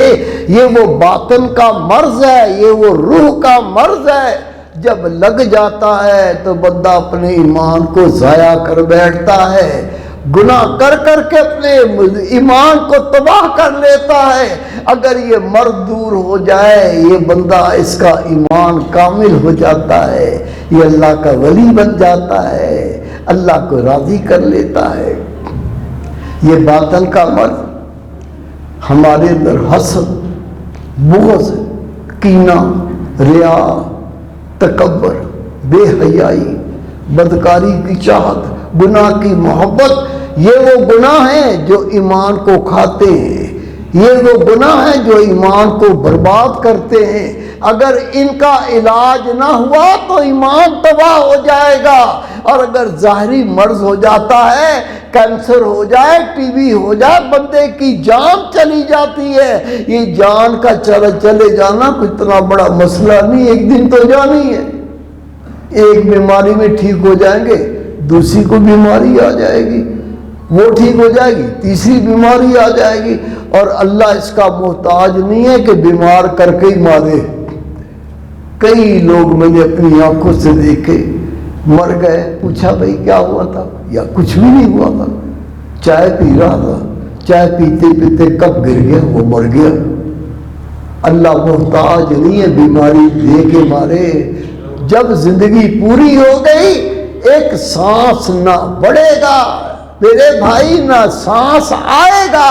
یہ وہ باطن کا مرض ہے، یہ وہ روح کا مرض ہے، جب لگ جاتا ہے تو بندہ اپنے ایمان کو ضائع کر بیٹھتا ہے، گناہ کر کر کے اپنے ایمان کو تباہ کر لیتا ہے۔ اگر یہ مرض دور ہو جائے، یہ بندہ، اس کا ایمان کامل ہو جاتا ہے، یہ اللہ کا ولی بن جاتا ہے، اللہ کو راضی کر لیتا ہے۔ یہ باطن کا مرض ہمارے اندر حسد، بغض، کینہ، ریا، تکبر، بے حیائی، بدکاری کی چاہت، گناہ کی محبت، یہ وہ گناہ ہیں جو ایمان کو کھاتے ہیں، یہ وہ گناہ ہیں جو ایمان کو برباد کرتے ہیں۔ اگر ان کا علاج نہ ہوا تو ایمان تباہ ہو جائے گا، اور اگر ظاہری مرض ہو جاتا ہے، کینسر ہو جائے، ٹی بی ہو جائے، بندے کی جان چلی جاتی ہے۔ یہ جان کا چلے جانا کوئی اتنا بڑا مسئلہ نہیں، ایک دن تو جانی ہے۔ ایک بیماری میں ٹھیک ہو جائیں گے، دوسری کو بیماری آ جائے گی، وہ ٹھیک ہو جائے گی، تیسری بیماری آ جائے گی، اور اللہ اس کا محتاج نہیں ہے کہ بیمار کر کے ہی مارے۔ کئی لوگ میں نے اپنی آنکھوں سے دیکھے، مر گئے، پوچھا بھائی کیا ہوا تھا، یا کچھ بھی نہیں ہوا تھا، چائے پی رہا تھا، چائے پیتے پیتے کب گر گیا، وہ مر گیا۔ اللہ محتاج نہیں ہے بیماری دے کے مارے۔ جب زندگی پوری ہو گئی، ایک سانس نہ بڑھے گا میرے بھائی، نہ سانس آئے گا۔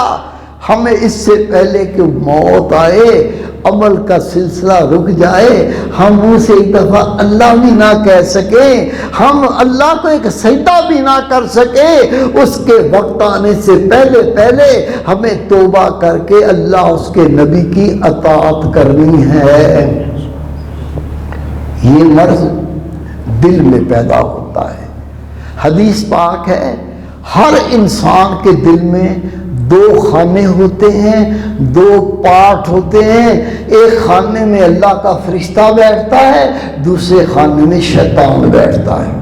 ہمیں اس سے پہلے کہ موت آئے، عمل کا سلسلہ رک جائے، ہم منہ سے ایک دفعہ اللہ بھی نہ کہہ سکیں، ہم اللہ کو ایک سجدہ بھی نہ کر سکیں، اس کے وقت آنے سے پہلے پہلے ہمیں توبہ کر کے اللہ اس کے نبی کی اطاعت کرنی ہے۔ یہ مرض دل میں پیدا ہوتا ہے۔ حدیث پاک ہے، ہر انسان کے دل میں دو خانے ہوتے ہیں، دو پارٹ ہوتے ہیں۔ ایک خانے میں اللہ کا فرشتہ بیٹھتا ہے، دوسرے خانے میں شیطان بیٹھتا ہے۔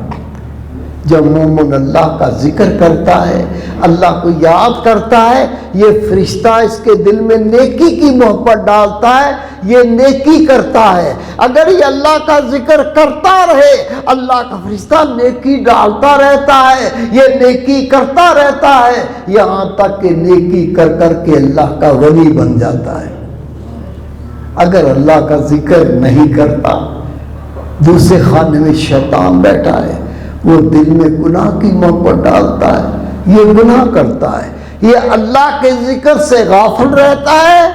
جب مومن اللہ کا ذکر کرتا ہے، اللہ کو یاد کرتا ہے، یہ فرشتہ اس کے دل میں نیکی کی محبت ڈالتا ہے، یہ نیکی کرتا ہے۔ اگر یہ اللہ کا ذکر کرتا رہے، اللہ کا فرشتہ نیکی ڈالتا رہتا ہے، یہ نیکی کرتا رہتا ہے، یہاں تک کہ نیکی کر کر کے اللہ کا ولی بن جاتا ہے۔ اگر اللہ کا ذکر نہیں کرتا، دوسرے خانے میں شیطان بیٹھا ہے، وہ دل میں گناہ کی محبت ڈالتا ہے، یہ گناہ کرتا ہے، یہ اللہ کے ذکر سے غافل رہتا ہے،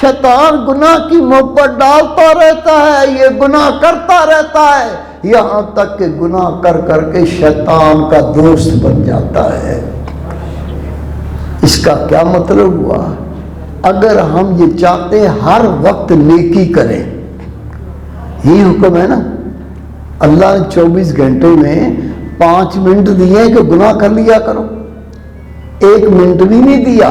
شیطان گناہ کی محبت ڈالتا رہتا ہے، یہ گناہ کرتا رہتا ہے، یہاں تک کہ گناہ کر کر کے شیطان کا دوست بن جاتا ہے۔ اس کا کیا مطلب ہوا؟ اگر ہم یہ چاہتے ہیں ہر وقت نیکی کریں، یہی حکم ہے نا، اللہ نے 24 گھنٹے میں 5 منٹ دیے کہ گناہ کر لیا کرو، 1 منٹ بھی نہیں دیا۔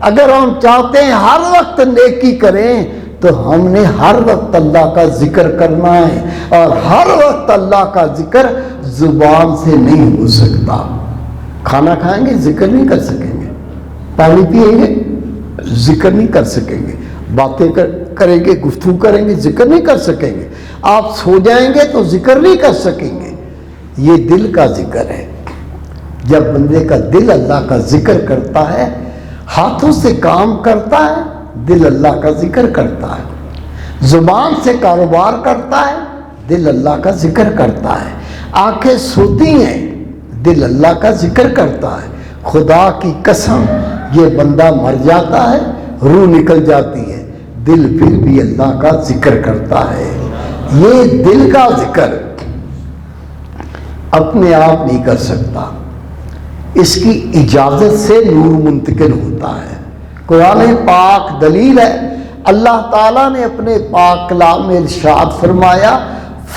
اگر ہم چاہتے ہیں ہر وقت نیکی کریں تو ہم نے ہر وقت اللہ کا ذکر کرنا ہے، اور ہر وقت اللہ کا ذکر زبان سے نہیں ہو سکتا۔ کھانا کھائیں گے ذکر نہیں کر سکیں گے، پانی پیئیں گے ذکر نہیں کر سکیں گے، باتیں کریں گے، گفتگو کریں گے، ذکر نہیں کر سکیں گے، آپ سو جائیں گے تو ذکر نہیں کر سکیں گے۔ یہ دل کا ذکر ہے۔ جب بندے کا دل اللہ کا ذکر کرتا ہے، ہاتھوں سے کام کرتا ہے، دل اللہ کا ذکر کرتا ہے، زبان سے کاروبار کرتا ہے، دل اللہ کا ذکر کرتا ہے، آنکھیں سوتی ہیں، دل اللہ کا ذکر کرتا ہے۔ خدا کی قسم، یہ بندہ مر جاتا ہے، روح نکل جاتی ہے، دل پھر بھی اللہ کا ذکر کرتا ہے۔ یہ دل کا ذکر اپنے آپ نہیں کر سکتا، اس کی اجازت سے نور منتقل ہوتا ہے۔ قرآن پاک دلیل ہے، اللہ تعالیٰ نے اپنے پاک کلام میں ارشاد فرمایا،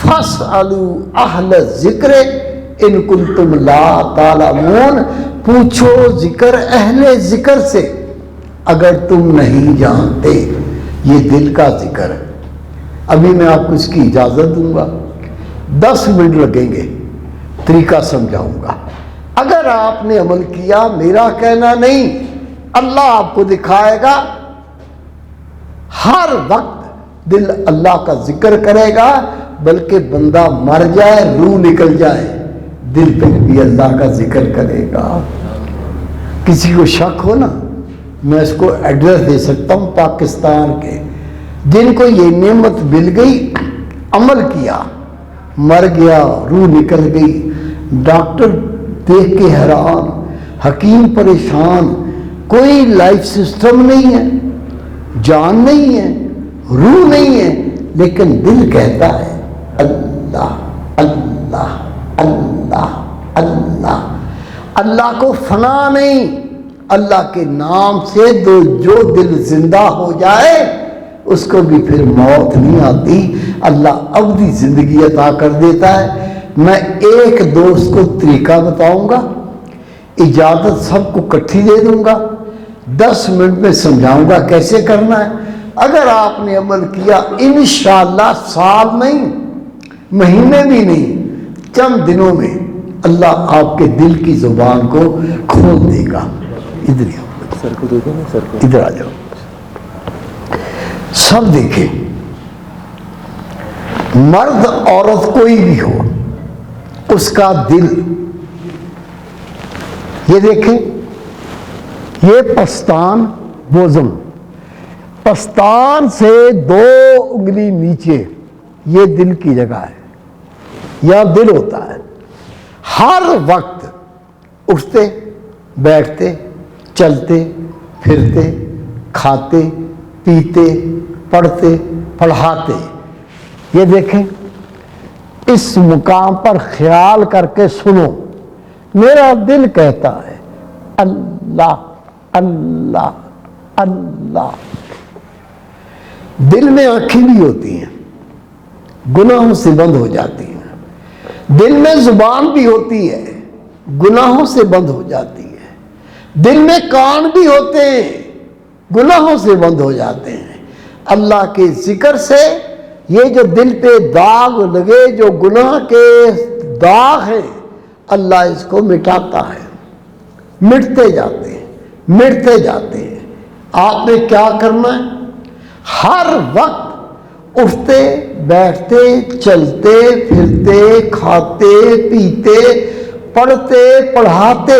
فَاسْأَلُوا أَهْلَ الذِّكْرِ إِن كُنتُمْ لَا تَعْلَمُونَ، پوچھو ذکر اہل ذکر سے اگر تم نہیں جانتے۔ یہ دل کا ذکر ہے۔ ابھی میں آپ کو اس کی اجازت دوں گا، 10 منٹ لگیں گے، طریقہ سمجھاؤں گا۔ اگر آپ نے عمل کیا، میرا کہنا نہیں، اللہ آپ کو دکھائے گا، ہر وقت دل اللہ کا ذکر کرے گا، بلکہ بندہ مر جائے، روح نکل جائے، دل پہ بھی اللہ کا ذکر کرے گا۔ کسی کو شک ہو نا، میں اس کو ایڈریس دے سکتا ہوں پاکستان کے، جن کو یہ نعمت مل گئی، عمل کیا، مر گیا، روح نکل گئی، ڈاکٹر دیکھ کے حیران، حکیم پریشان، کوئی لائف سسٹم نہیں ہے، جان نہیں ہے، روح نہیں ہے، لیکن دل کہتا ہے اللہ اللہ اللہ اللہ۔ اللہ کو فنا نہیں، اللہ کے نام سے جو دل زندہ ہو جائے اس کو بھی پھر موت نہیں آتی، اللہ ابدی زندگی عطا کر دیتا ہے۔ میں ایک دوست کو طریقہ بتاؤں گا، اجازت سب کو کٹھی دے دوں گا، 10 منٹ میں سمجھاؤں گا کیسے کرنا ہے۔ اگر آپ نے عمل کیا، انشاءاللہ سال نہیں، مہینے بھی نہیں، چند دنوں میں اللہ آپ کے دل کی زبان کو کھول دے گا۔ ادھر ہی آؤ، سر کو دیکھیں نا، سر کو ادھر آ جاؤ، سب دیکھیں، مرد عورت کوئی بھی ہو، اس کا دل، یہ دیکھیں، یہ پستان بوزم، پستان سے 2 انگلی نیچے یہ دل کی جگہ ہے، یا دل ہوتا ہے۔ ہر وقت اٹھتے بیٹھتے چلتے پھرتے کھاتے پیتے پڑھتے پڑھاتے، یہ دیکھیں، اس مقام پر خیال کر کے سنو، میرا دل کہتا ہے اللہ اللہ اللہ۔ دل میں آنکھیں بھی ہوتی ہیں، گناہوں سے بند ہو جاتی ہیں، دل میں زبان بھی ہوتی ہے، گناہوں سے بند ہو جاتی ہے، دل میں کان بھی ہوتے ہیں، گناہوں سے بند ہو جاتے ہیں۔ اللہ کے ذکر سے یہ جو دل پہ داغ لگے، جو گناہ کے داغ ہیں، اللہ اس کو مٹاتا ہے، مٹتے جاتے ہیں، مٹتے جاتے ہیں۔ آپ نے کیا کرنا ہے؟ ہر وقت اٹھتے بیٹھتے چلتے پھرتے کھاتے پیتے پڑھتے پڑھاتے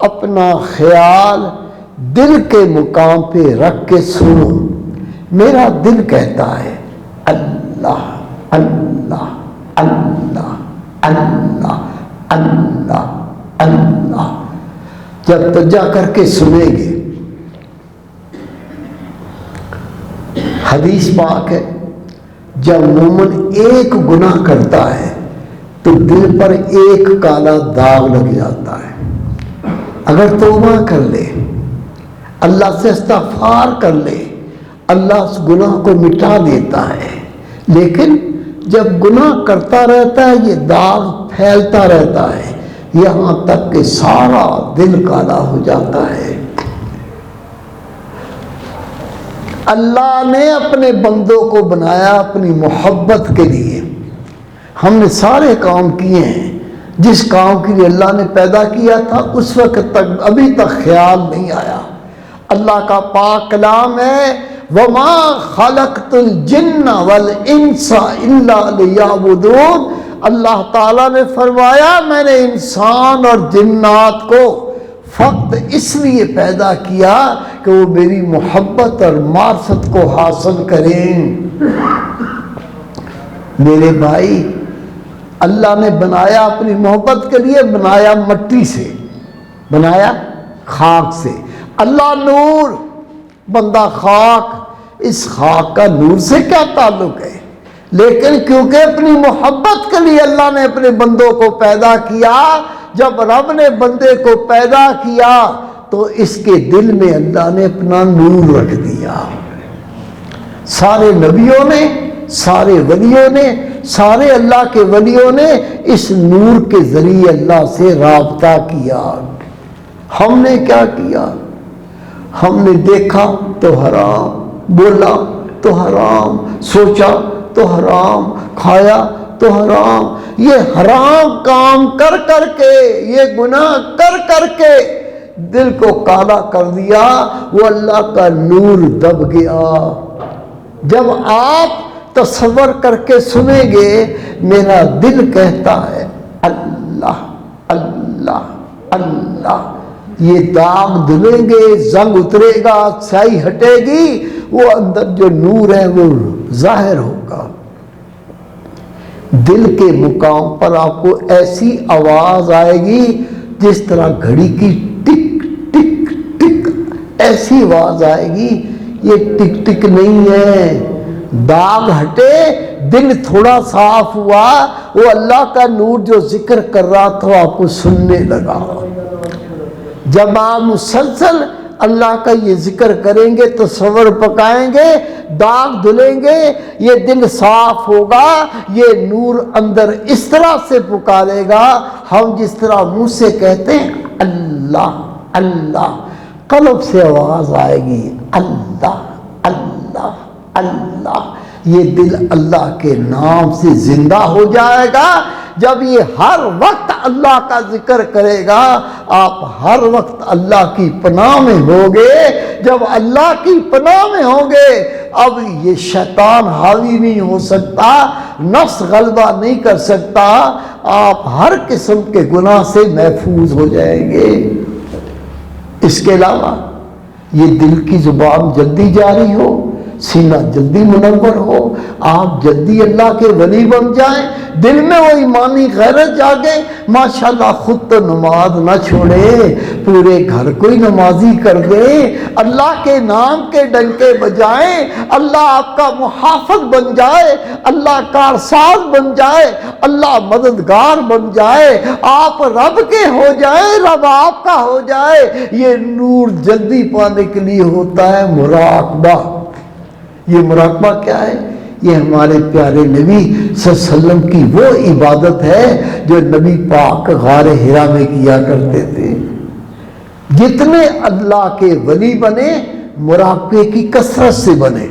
اپنا خیال دل کے مقام پہ رکھ کے سنو، میرا دل کہتا ہے اللہ اللہ اللہ اللہ اللہ اللہ۔ جب تجا کر کے سنیں گے، حدیث پاک ہے، جب مومن ایک گناہ کرتا ہے تو دل پر ایک کالا داغ لگ جاتا ہے۔ اگر توبہ کر لے، اللہ سے استغفار کر لے، اللہ اس گناہ کو مٹا دیتا ہے۔ لیکن جب گناہ کرتا رہتا ہے، یہ داغ پھیلتا رہتا ہے، یہاں تک کہ سارا دل کالا ہو جاتا ہے۔ اللہ نے اپنے بندوں کو بنایا اپنی محبت کے لیے۔ ہم نے سارے کام کیے ہیں، جس کام کے لیے اللہ نے پیدا کیا تھا اس وقت تک ابھی تک خیال نہیں آیا۔ اللہ کا پاک کلام ہے، وَمَا خَلَقْتُ الْجِنَّ وَالْإِنسَ إِلَّا لِيَعْبُدُونَ۔ اللہ تعالیٰ نے فرمایا، میں نے انسان اور جنات کو فقط اس لیے پیدا کیا کہ وہ میری محبت اور معرفت کو حاصل کریں۔ میرے بھائی، اللہ نے بنایا اپنی محبت کے لیے، بنایا مٹی سے، بنایا خاک سے۔ اللہ نور، بندہ خاک، اس خاک کا نور سے کیا تعلق ہے؟ لیکن کیونکہ اپنی محبت کے لیے اللہ نے اپنے بندوں کو پیدا کیا، جب رب نے بندے کو پیدا کیا تو اس کے دل میں اللہ نے اپنا نور رکھ دیا۔ سارے نبیوں نے، سارے ولیوں نے، سارے اللہ کے ولیوں نے اس نور کے ذریعے اللہ سے رابطہ کیا۔ ہم نے کیا کیا؟ ہم نے دیکھا تو حرام، بولا تو حرام، سوچا تو حرام، کھایا تو حرام. یہ حرام کام کر کر کے، یہ گناہ کر کر کے دل کو کالا کر دیا، وہ اللہ کا نور دب گیا. جب آپ تصور کر کے سنیں گے، میرا دل کہتا ہے اللہ اللہ اللہ، یہ داغ دھلیں گے، زنگ اترے گا، سیاہی ہٹے گی، وہ اندر جو نور ہے وہ ظاہر ہوگا. دل کے مقام پر آپ کو ایسی آواز آئے گی جس طرح گھڑی کی ٹک ٹک ٹک، ایسی آواز آئے گی. یہ ٹک ٹک نہیں ہے، داغ ہٹے، دل تھوڑا صاف ہوا، وہ اللہ کا نور جو ذکر کر رہا تھا آپ کو سننے لگا. جب آپ مسلسل اللہ کا یہ ذکر کریں گے، تصور پکائیں گے، داغ دھلیں گے، یہ دل صاف ہوگا، یہ نور اندر اس طرح سے پکارے گا. ہم جس طرح منہ سے کہتے ہیں اللہ اللہ، قلب سے آواز آئے گی اللہ اللہ اللہ. یہ دل اللہ کے نام سے زندہ ہو جائے گا. جب یہ ہر وقت اللہ کا ذکر کرے گا، آپ ہر وقت اللہ کی پناہ میں ہوگے. جب اللہ کی پناہ میں ہوں گے، اب یہ شیطان حاوی نہیں ہو سکتا، نفس غلبہ نہیں کر سکتا. آپ ہر قسم کے گناہ سے محفوظ ہو جائیں گے. اس کے علاوہ یہ دل کی زبان جلدی جاری ہو، سینہ جلدی منور ہو، آپ جلدی اللہ کے ولی بن جائیں، دل میں وہ ایمانی غیرت جاگے. ماشاءاللہ خود تو نماز نہ چھوڑے، پورے گھر کو ہی نمازی کر دے، اللہ کے نام کے ڈنکے بجائیں، اللہ آپ کا محافظ بن جائے، اللہ کارساز بن جائے، اللہ مددگار بن جائے، آپ رب کے ہو جائیں، رب آپ کا ہو جائے. یہ نور جلدی پانے کے لیے ہوتا ہے مراقبہ. یہ مراقبہ کیا ہے؟ یہ ہمارے پیارے نبی صلی اللہ علیہ وسلم کی وہ عبادت ہے جو نبی پاک غار حرا میں کیا کرتے تھے. جتنے اللہ کے ولی بنے، مراقبے کی کثرت سے بنے.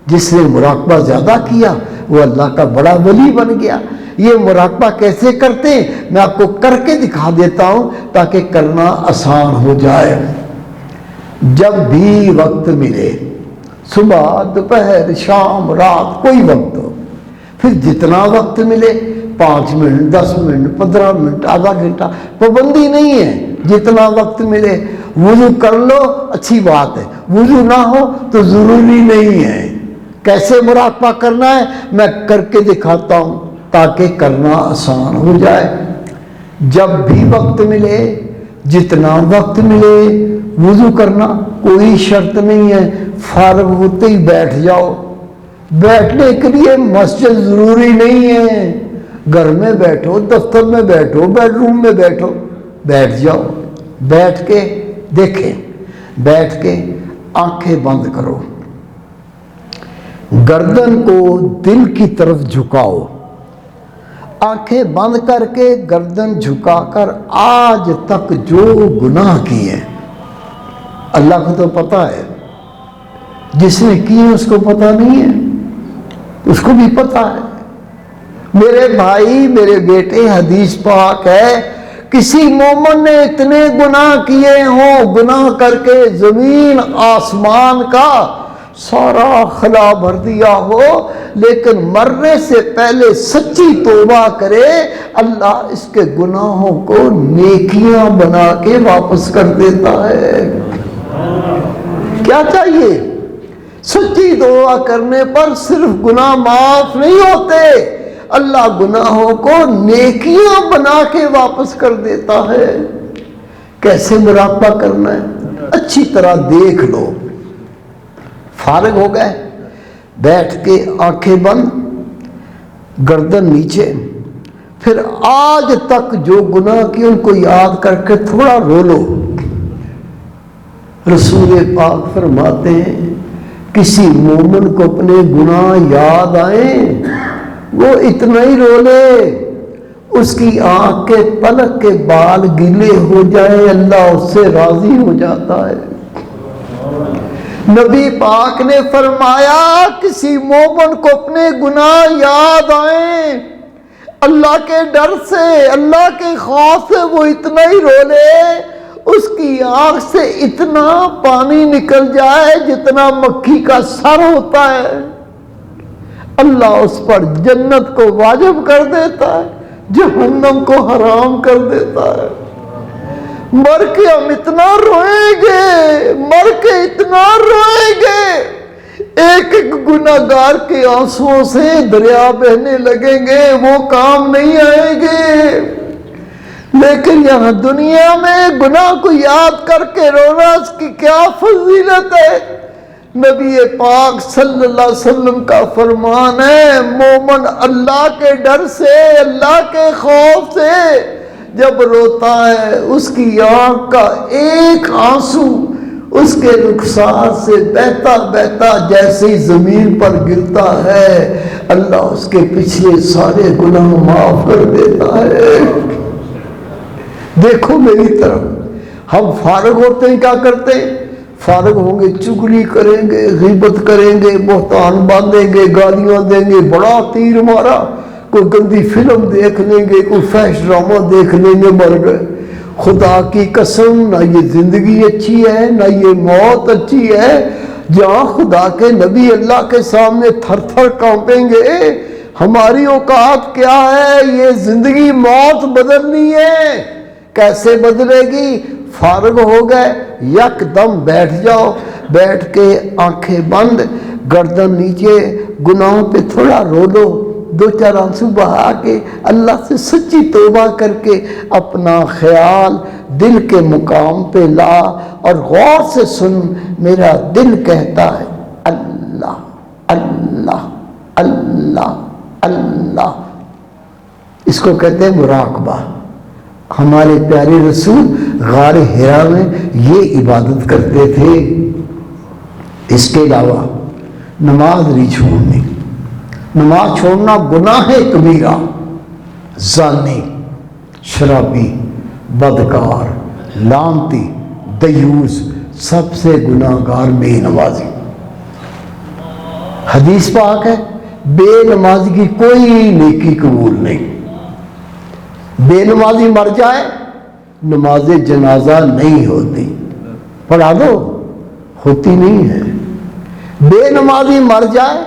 جس نے مراقبہ زیادہ کیا وہ اللہ کا بڑا ولی بن گیا. یہ مراقبہ کیسے کرتے ہیں میں آپ کو کر کے دکھا دیتا ہوں تاکہ کرنا آسان ہو جائے. جب بھی وقت ملے، صبح دوپہر شام رات، کوئی وقت ہو، پھر جتنا وقت ملے، 5 منٹ 10 منٹ 15 منٹ آدھا گھنٹہ، پابندی نہیں ہے، جتنا وقت ملے. وضو کر لو اچھی بات ہے، وضو نہ ہو تو ضروری نہیں ہے. کیسے مراقبہ کرنا ہے میں کر کے دکھاتا ہوں تاکہ کرنا آسان ہو جائے. جب بھی وقت ملے، جتنا وقت ملے، وضو کرنا کوئی شرط نہیں ہے، فارغ ہوتے ہی بیٹھ جاؤ. بیٹھنے کے لیے مسجد ضروری نہیں ہے، گھر میں بیٹھو، دفتر میں بیٹھو، بیڈ روم میں بیٹھو، بیٹھ جاؤ. بیٹھ کے دیکھیں، بیٹھ کے آنکھیں بند کرو، گردن کو دل کی طرف جھکاؤ، آنکھیں بند کر کے گردن جھکا کر آج تک جو گناہ کیے اللہ کو تو پتہ ہے، جس نے کیے اس کو پتہ نہیں ہے، اس کو بھی پتہ ہے. میرے بھائی میرے بیٹے، حدیث پاک ہے کسی مومن نے اتنے گناہ کیے ہوں، گناہ کر کے زمین آسمان کا سارا خلا بھر دیا ہو، لیکن مرنے سے پہلے سچی توبہ کرے، اللہ اس کے گناہوں کو نیکیاں بنا کے واپس کر دیتا ہے. کیا چاہیے؟ سچی دعا کرنے پر صرف گناہ معاف نہیں ہوتے، اللہ گناہوں کو نیکیاں بنا کے واپس کر دیتا ہے. کیسے مراقبہ کرنا ہے اچھی طرح دیکھ لو. فارغ ہو گئے، بیٹھ کے آنکھیں بند، گردن نیچے، پھر آج تک جو گناہ کی ان کو یاد کر کے تھوڑا رو لو. رسول پاک فرماتے ہیں کسی مومن کو اپنے گناہ یاد آئیں وہ اتنا ہی رو لے، اس کی آنکھ کے پلک کے بال گیلے ہو جائیں، اللہ اس سے راضی ہو جاتا ہے. نبی پاک نے فرمایا کسی مومن کو اپنے گناہ یاد آئیں اللہ کے ڈر سے، اللہ کے خوف سے وہ اتنا ہی رو لے، اس کی آنکھ سے اتنا پانی نکل جائے جتنا مکھی کا سر ہوتا ہے، اللہ اس پر جنت کو واجب کر دیتا ہے، جہنم کو حرام کر دیتا ہے۔ مر کے ہم اتنا روئیں گے، مر کے اتنا روئیں گے، ایک ایک گناہگار کے آنسوؤں سے دریا بہنے لگیں گے، وہ کام نہیں آئیں گے۔ لیکن یہاں دنیا میں گناہ کو یاد کر کے رونا، اس کی کیا فضیلت ہے؟ نبی پاک صلی اللہ علیہ وسلم کا فرمان ہے، مومن اللہ کے ڈر سے، اللہ کے خوف سے جب روتا ہے، اس کی آنکھ کا ایک آنسو اس کے رخسار سے بہتا بہتا جیسے ہی زمین پر گرتا ہے، اللہ اس کے پچھلے سارے گناہ معاف کر دیتا ہے۔ دیکھو میری طرف، ہم فارغ ہوتے ہیں کیا کرتے ہیں؟ فارغ ہوں گے چگلی کریں گے، غیبت کریں گے، بہتان باندھیں گے، گالیاں دیں گے، بڑا تیر مارا، کوئی گندی فلم دیکھ لیں گے، کوئی فحش ڈرامہ دیکھ لیں گے، مر گئے۔ خدا کی قسم، نہ یہ زندگی اچھی ہے نہ یہ موت اچھی ہے۔ جہاں خدا کے نبی اللہ کے سامنے تھر تھر کانپیں گے، ہماری اوقات کیا ہے؟ یہ زندگی موت بدلنی ہے۔ کیسے بدلے گی؟ فارغ ہو گئے، یک دم بیٹھ جاؤ، بیٹھ کے آنکھیں بند، گردن نیچے، گناہوں پہ تھوڑا رو لو، دو چار آنسو بہا کے اللہ سے سچی توبہ کر کے اپنا خیال دل کے مقام پہ لا اور غور سے سن۔ میرا دل کہتا ہے اللہ اللہ اللہ اللہ، اس کو کہتے ہیں مراقبہ۔ ہمارے پیارے رسول غار حرا میں یہ عبادت کرتے تھے۔ اس کے علاوہ نماز نہیں چھوڑنی، نماز چھوڑنا گناہ کبیرہ۔ زانی، شرابی، بدکار، لعنتی، دیوس، سب سے گناہگار بے نمازی۔ حدیث پاک ہے، بے نمازی کی کوئی نیکی قبول نہیں۔ بے نمازی مر جائے، نماز جنازہ نہیں ہوتی، پڑھا دو، ہوتی نہیں ہے۔ بے نمازی مر جائے،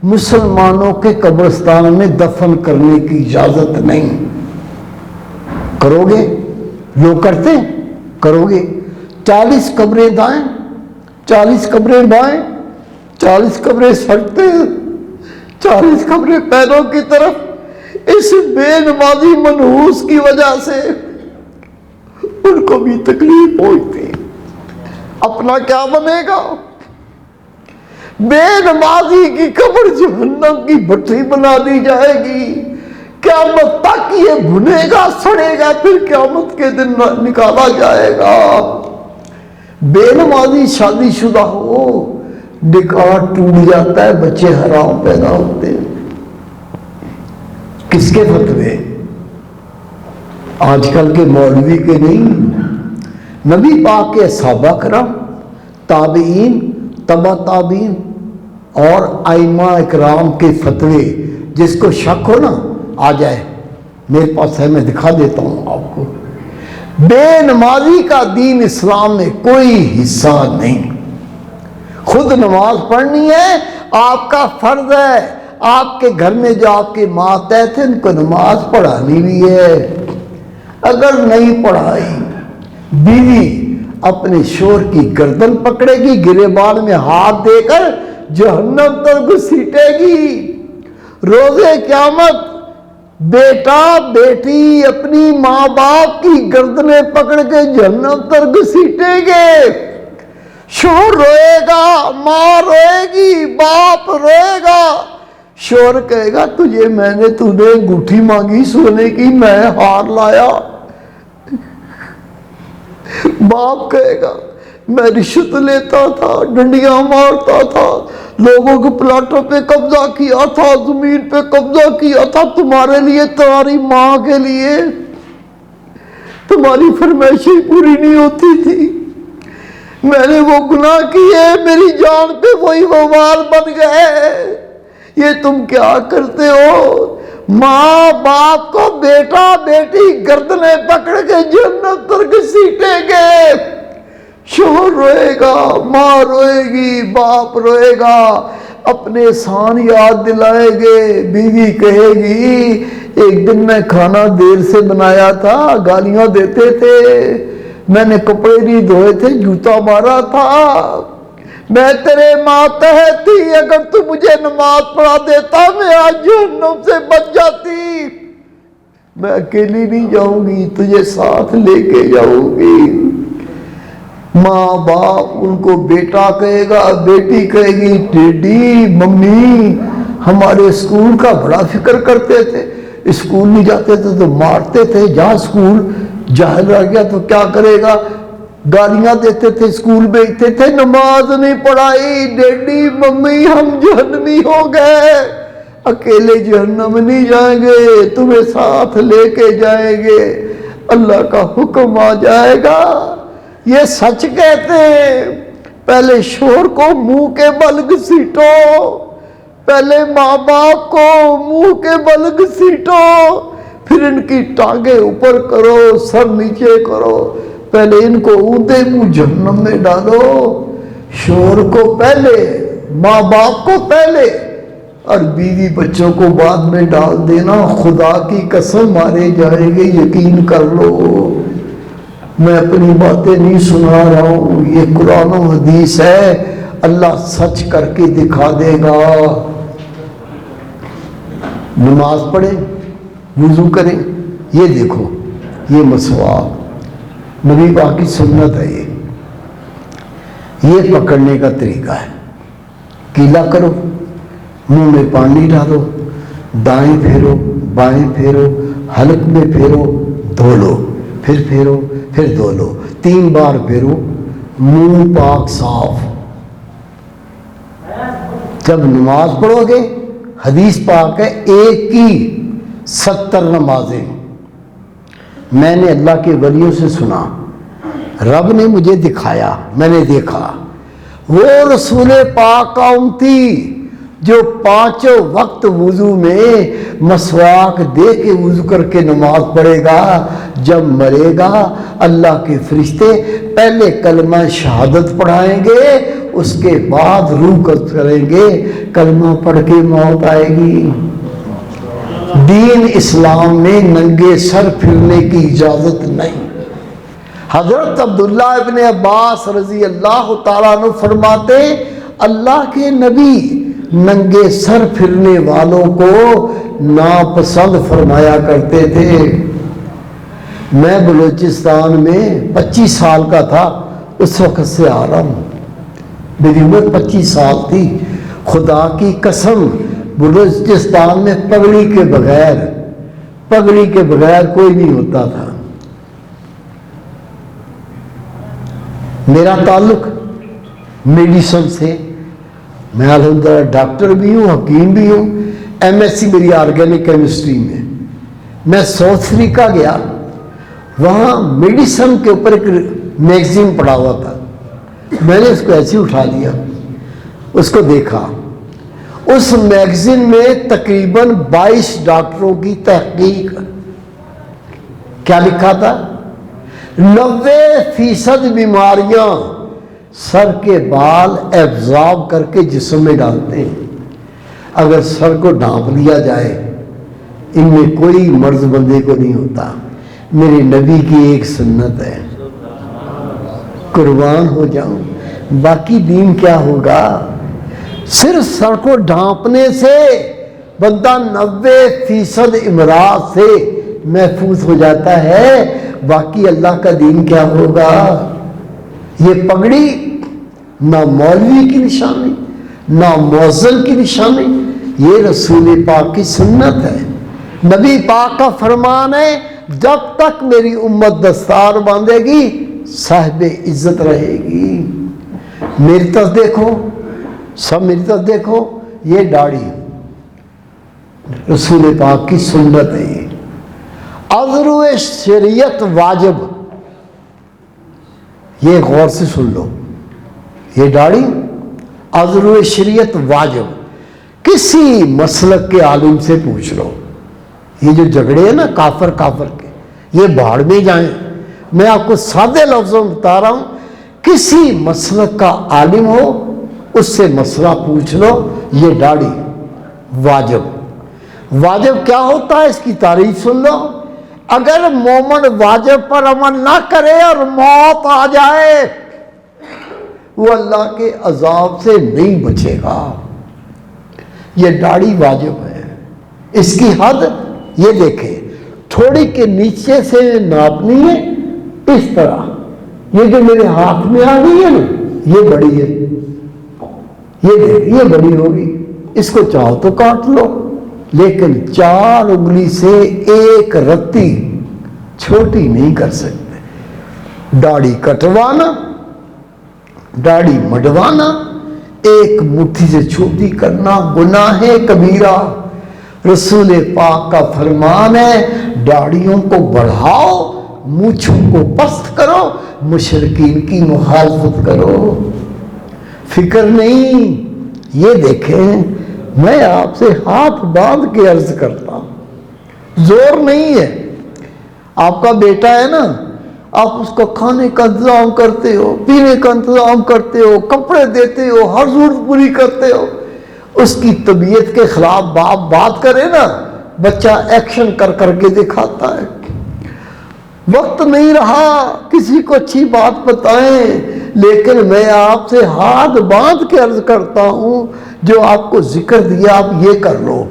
مسلمانوں کے قبرستان میں دفن کرنے کی اجازت نہیں۔ کرو گے؟ لوگ کرتے ہیں، کرو گے؟ 40 قبریں دائیں، 40 قبریں بائیں، 40 قبریں سجدے، 40 قبریں پیروں کی طرف۔ اس بے نمازی منحوس کی وجہ سے ان کو بھی تکلیف پہنچتی، اپنا کیا بنے گا؟ بے نمازی کی قبر جہنم کی بھٹی بنا دی جائے گی، قیامت تک یہ بھنے گا، سڑے گا، پھر قیامت کے دن نکالا جائے گا۔ بے نمازی شادی شدہ ہو، نکاح ٹوٹ جاتا ہے، بچے حرام پیدا ہوتے ہیں۔ کس کے فتوے؟ آج کل کے مولوی کے نہیں، نبی پاک کے صحابہ کرام، تابعین، تبع تابعین اور ائمہ اکرام کے فتوے۔ جس کو شک ہو نا آ جائے، میرے پاس ہے، میں دکھا دیتا ہوں آپ کو۔ بے نمازی کا دین اسلام میں کوئی حصہ نہیں۔ خود نماز پڑھنی ہے، آپ کا فرض ہے۔ آپ کے گھر میں جو آپ کی ماتحت ہیں، ان کو نماز پڑھانی بھی ہے۔ اگر نہیں پڑھائی، بیوی اپنے شوہر کی گردن پکڑے گی، گریبان میں ہاتھ دے کر جہنم تک گھسیٹے گی۔ روزے قیامت بیٹا بیٹی اپنی ماں باپ کی گردنیں پکڑ کے جہنم تک گھسیٹیں گے۔ شوہر روئے گا، ماں روئے گی، باپ روئے گا۔ شوہر کہے گا تجھے میں نے انگوٹھی مانگی سونے کی، میں ہار لایا۔ باپ کہے گا میں رشوت لیتا تھا، ڈنڈیاں مارتا تھا، لوگوں کے پلاٹوں پہ قبضہ کیا تھا، زمین پہ قبضہ کیا تھا، تمہارے لیے، تمہاری ماں کے لیے، تمہاری فرمائشیں پوری نہیں ہوتی تھی، میں نے وہ گناہ کیے، میری جان پہ وہی وبال بن گئے، یہ تم کیا کرتے ہو؟ ماں باپ کو بیٹا بیٹی گردنیں پکڑ کے جنت پر گھسیٹیں گے، شوہر روئے گا، ماں روئے گی، باپ روئے گا، اپنے احسان یاد دلائیں گے، بیوی کہے گی ایک دن میں کھانا دیر سے بنایا تھا، گالیاں دیتے تھے، میں نے کپڑے نہیں دھوئے تھے، جوتا مارا تھا، میں تیرے ماتحت تھی، اگر تو مجھے نماز پڑھا دیتا میں آج جہنم سے بچ جاتی، میں اکیلی نہیں جاؤں گی، تجھے ساتھ لے کے جاؤں گی۔ ماں باپ ان کو بیٹا کہے گا، بیٹی کہے گی ڈیڈی ممی ہمارے اسکول کا بڑا فکر کرتے تھے، اسکول نہیں جاتے تھے تو مارتے تھے، جہاں اسکول جاہل رہ گیا تو کیا کرے گا، گالیاں دیتے تھے، اسکول بھیجتے تھے، نماز نہیں پڑھائی، ڈیڈی ممی ہم جہنمی ہو گئے، اکیلے جہنم نہیں جائیں گے، تمہیں ساتھ لے کے جائیں گے، اللہ کا حکم آ جائے گا۔ یہ سچ کہتے ہیں، پہلے شوہر کو منہ کے بل گھسیٹو، پہلے ماں باپ کو منہ کے بل گھسیٹو، پھر ان کی ٹانگیں اوپر کرو، سر نیچے کرو، پہلے ان کو اونتے منہ جہنم میں ڈالو، شوہر کو پہلے، ماں باپ کو پہلے اور بیوی بچوں کو بعد میں ڈال دینا، خدا کی قسم مارے جائیں گے، یقین کر لو، میں اپنی باتیں نہیں سنا رہا ہوں، یہ قرآن و حدیث ہے، اللہ سچ کر کے دکھا دے گا۔ نماز پڑھیں، وضو کریں، یہ دیکھو یہ مسواک نبی پاک کی سنت ہے، یہ پکڑنے کا طریقہ ہے، کیلا کرو، منہ میں پانی ڈالو، دائیں پھیرو بائیں پھیرو، حلق میں پھیرو، دھو لو، پھر پھیرو، پھر دھو لو، 3 بار پھیرو، منہ پاک صاف۔ جب نماز پڑھو گے، حدیث پاک ہے ایک کی 70 نمازیں، میں نے اللہ کے ولیوں سے سنا، رب نے مجھے دکھایا، میں نے دیکھا، وہ رسول پاک کا امتی جو 5 وقت وضو میں مسواک دے کے وضو کر کے نماز پڑھے گا، جب مرے گا اللہ کے فرشتے پہلے کلمہ شہادت پڑھائیں گے، اس کے بعد روح قبض کریں گے، کلمہ پڑھ کے موت آئے گی۔ دین اسلام میں ننگے سر پھرنے کی اجازت نہیں۔ حضرت عبداللہ ابن عباس رضی اللہ تعالیٰ عنہ فرماتے، اللہ کے نبی ننگے سر پھرنے والوں کو ناپسند فرمایا کرتے تھے۔ میں بلوچستان میں 25 سال کا تھا، اس وقت سے آ رہا ہوں، میری عمر 25 سال تھی، خدا کی قسم بلوچستان میں پگڑی کے بغیر کوئی نہیں ہوتا تھا۔ میرا تعلق میڈیسن سے، میں الحمدللہ ڈاکٹر بھی ہوں، حکیم بھی ہوں، MSc میری آرگینک کیمسٹری میں۔ میں ساؤتھ افریقہ گیا، وہاں میڈیسن کے اوپر ایک میگزین پڑا ہوا تھا، میں نے اس کو ایسے اٹھا لیا، اس کو دیکھا، اس میگزین میں تقریباً 22 ڈاکٹروں کی تحقیق، کیا لکھا تھا؟ 90% بیماریاں سر کے بال ایبزارب کر کے جسم میں ڈالتے ہیں، اگر سر کو ڈھانپ لیا جائے ان میں کوئی مرض بندے کو نہیں ہوتا۔ میرے نبی کی ایک سنت ہے، قربان ہو جاؤں، باقی دین کیا ہوگا؟ صرف سر کو ڈھانپنے سے بندہ 90% امراض سے محفوظ ہو جاتا ہے، باقی اللہ کا دین کیا ہوگا؟ یہ پگڑی نہ مولوی کی نشانی، نہ مؤذن کی نشانی، یہ رسول پاک کی سنت ہے، نبی پاک کا فرمان ہے، جب تک میری امت دستار باندھے گی صاحب عزت رہے گی۔ میری طرف دیکھو، سب میری طرف دیکھو، یہ داڑھی رسول پاک کی سنت ہے، یہ عذر شریعت واجب، یہ غور سے سن لو، یہ داڑھی عذر شریعت واجب، کسی مسلک کے عالم سے پوچھ لو، یہ جو جھگڑے ہیں نا کافر کے، یہ بھاڑ میں جائیں۔ میں آپ کو سادے لفظوں میں بتا رہا ہوں، کسی مسلک کا عالم ہو اس سے مسئلہ پوچھ لو۔ یہ داڑھی واجب کیا ہوتا ہے اس کی تعریف سن لو۔ اگر مومن واجب پر عمل نہ کرے اور موت آ جائے، وہ اللہ کے عذاب سے نہیں بچے گا۔ یہ داڑھی واجب ہے، اس کی حد یہ دیکھیں، تھوڑی کے نیچے سے ناپنی ہے اس طرح، یہ جو میرے ہاتھ میں آ گئی ہے نا یہ بڑی ہے، یہ بڑی ہوگی، اس کو چاہو تو کاٹ لو، لیکن 4 انگلی سے ایک رتی چھوٹی نہیں کر سکتے۔ داڑھی کٹوانا، داڑھی مڈوانا، ایک مٹھی سے چھوٹی کرنا گناہ کبیرہ۔ رسول پاک کا فرمان ہے داڑھیوں کو بڑھاؤ، مونچھوں کو پست کرو، مشرکین کی مخالفت کرو۔ فکر نہیں۔ یہ دیکھیں، میں آپ سے ہاتھ باندھ کے عرض کرتا ہوں، زور نہیں ہے۔ آپ کا بیٹا ہے نا، آپ اس کو کھانے کا انتظام کرتے ہو، پینے کا انتظام کرتے ہو، کپڑے دیتے ہو، ہر ضرورت پوری کرتے ہو، اس کی طبیعت کے خلاف باپ بات کرے نا، بچہ ایکشن کر کے دکھاتا ہے۔ وقت نہیں رہا کسی کو اچھی بات بتائیں، لیکن میں آپ سے ہاتھ باندھ کے عرض کرتا ہوں، جو آپ کو ذکر دیا آپ یہ کر لو۔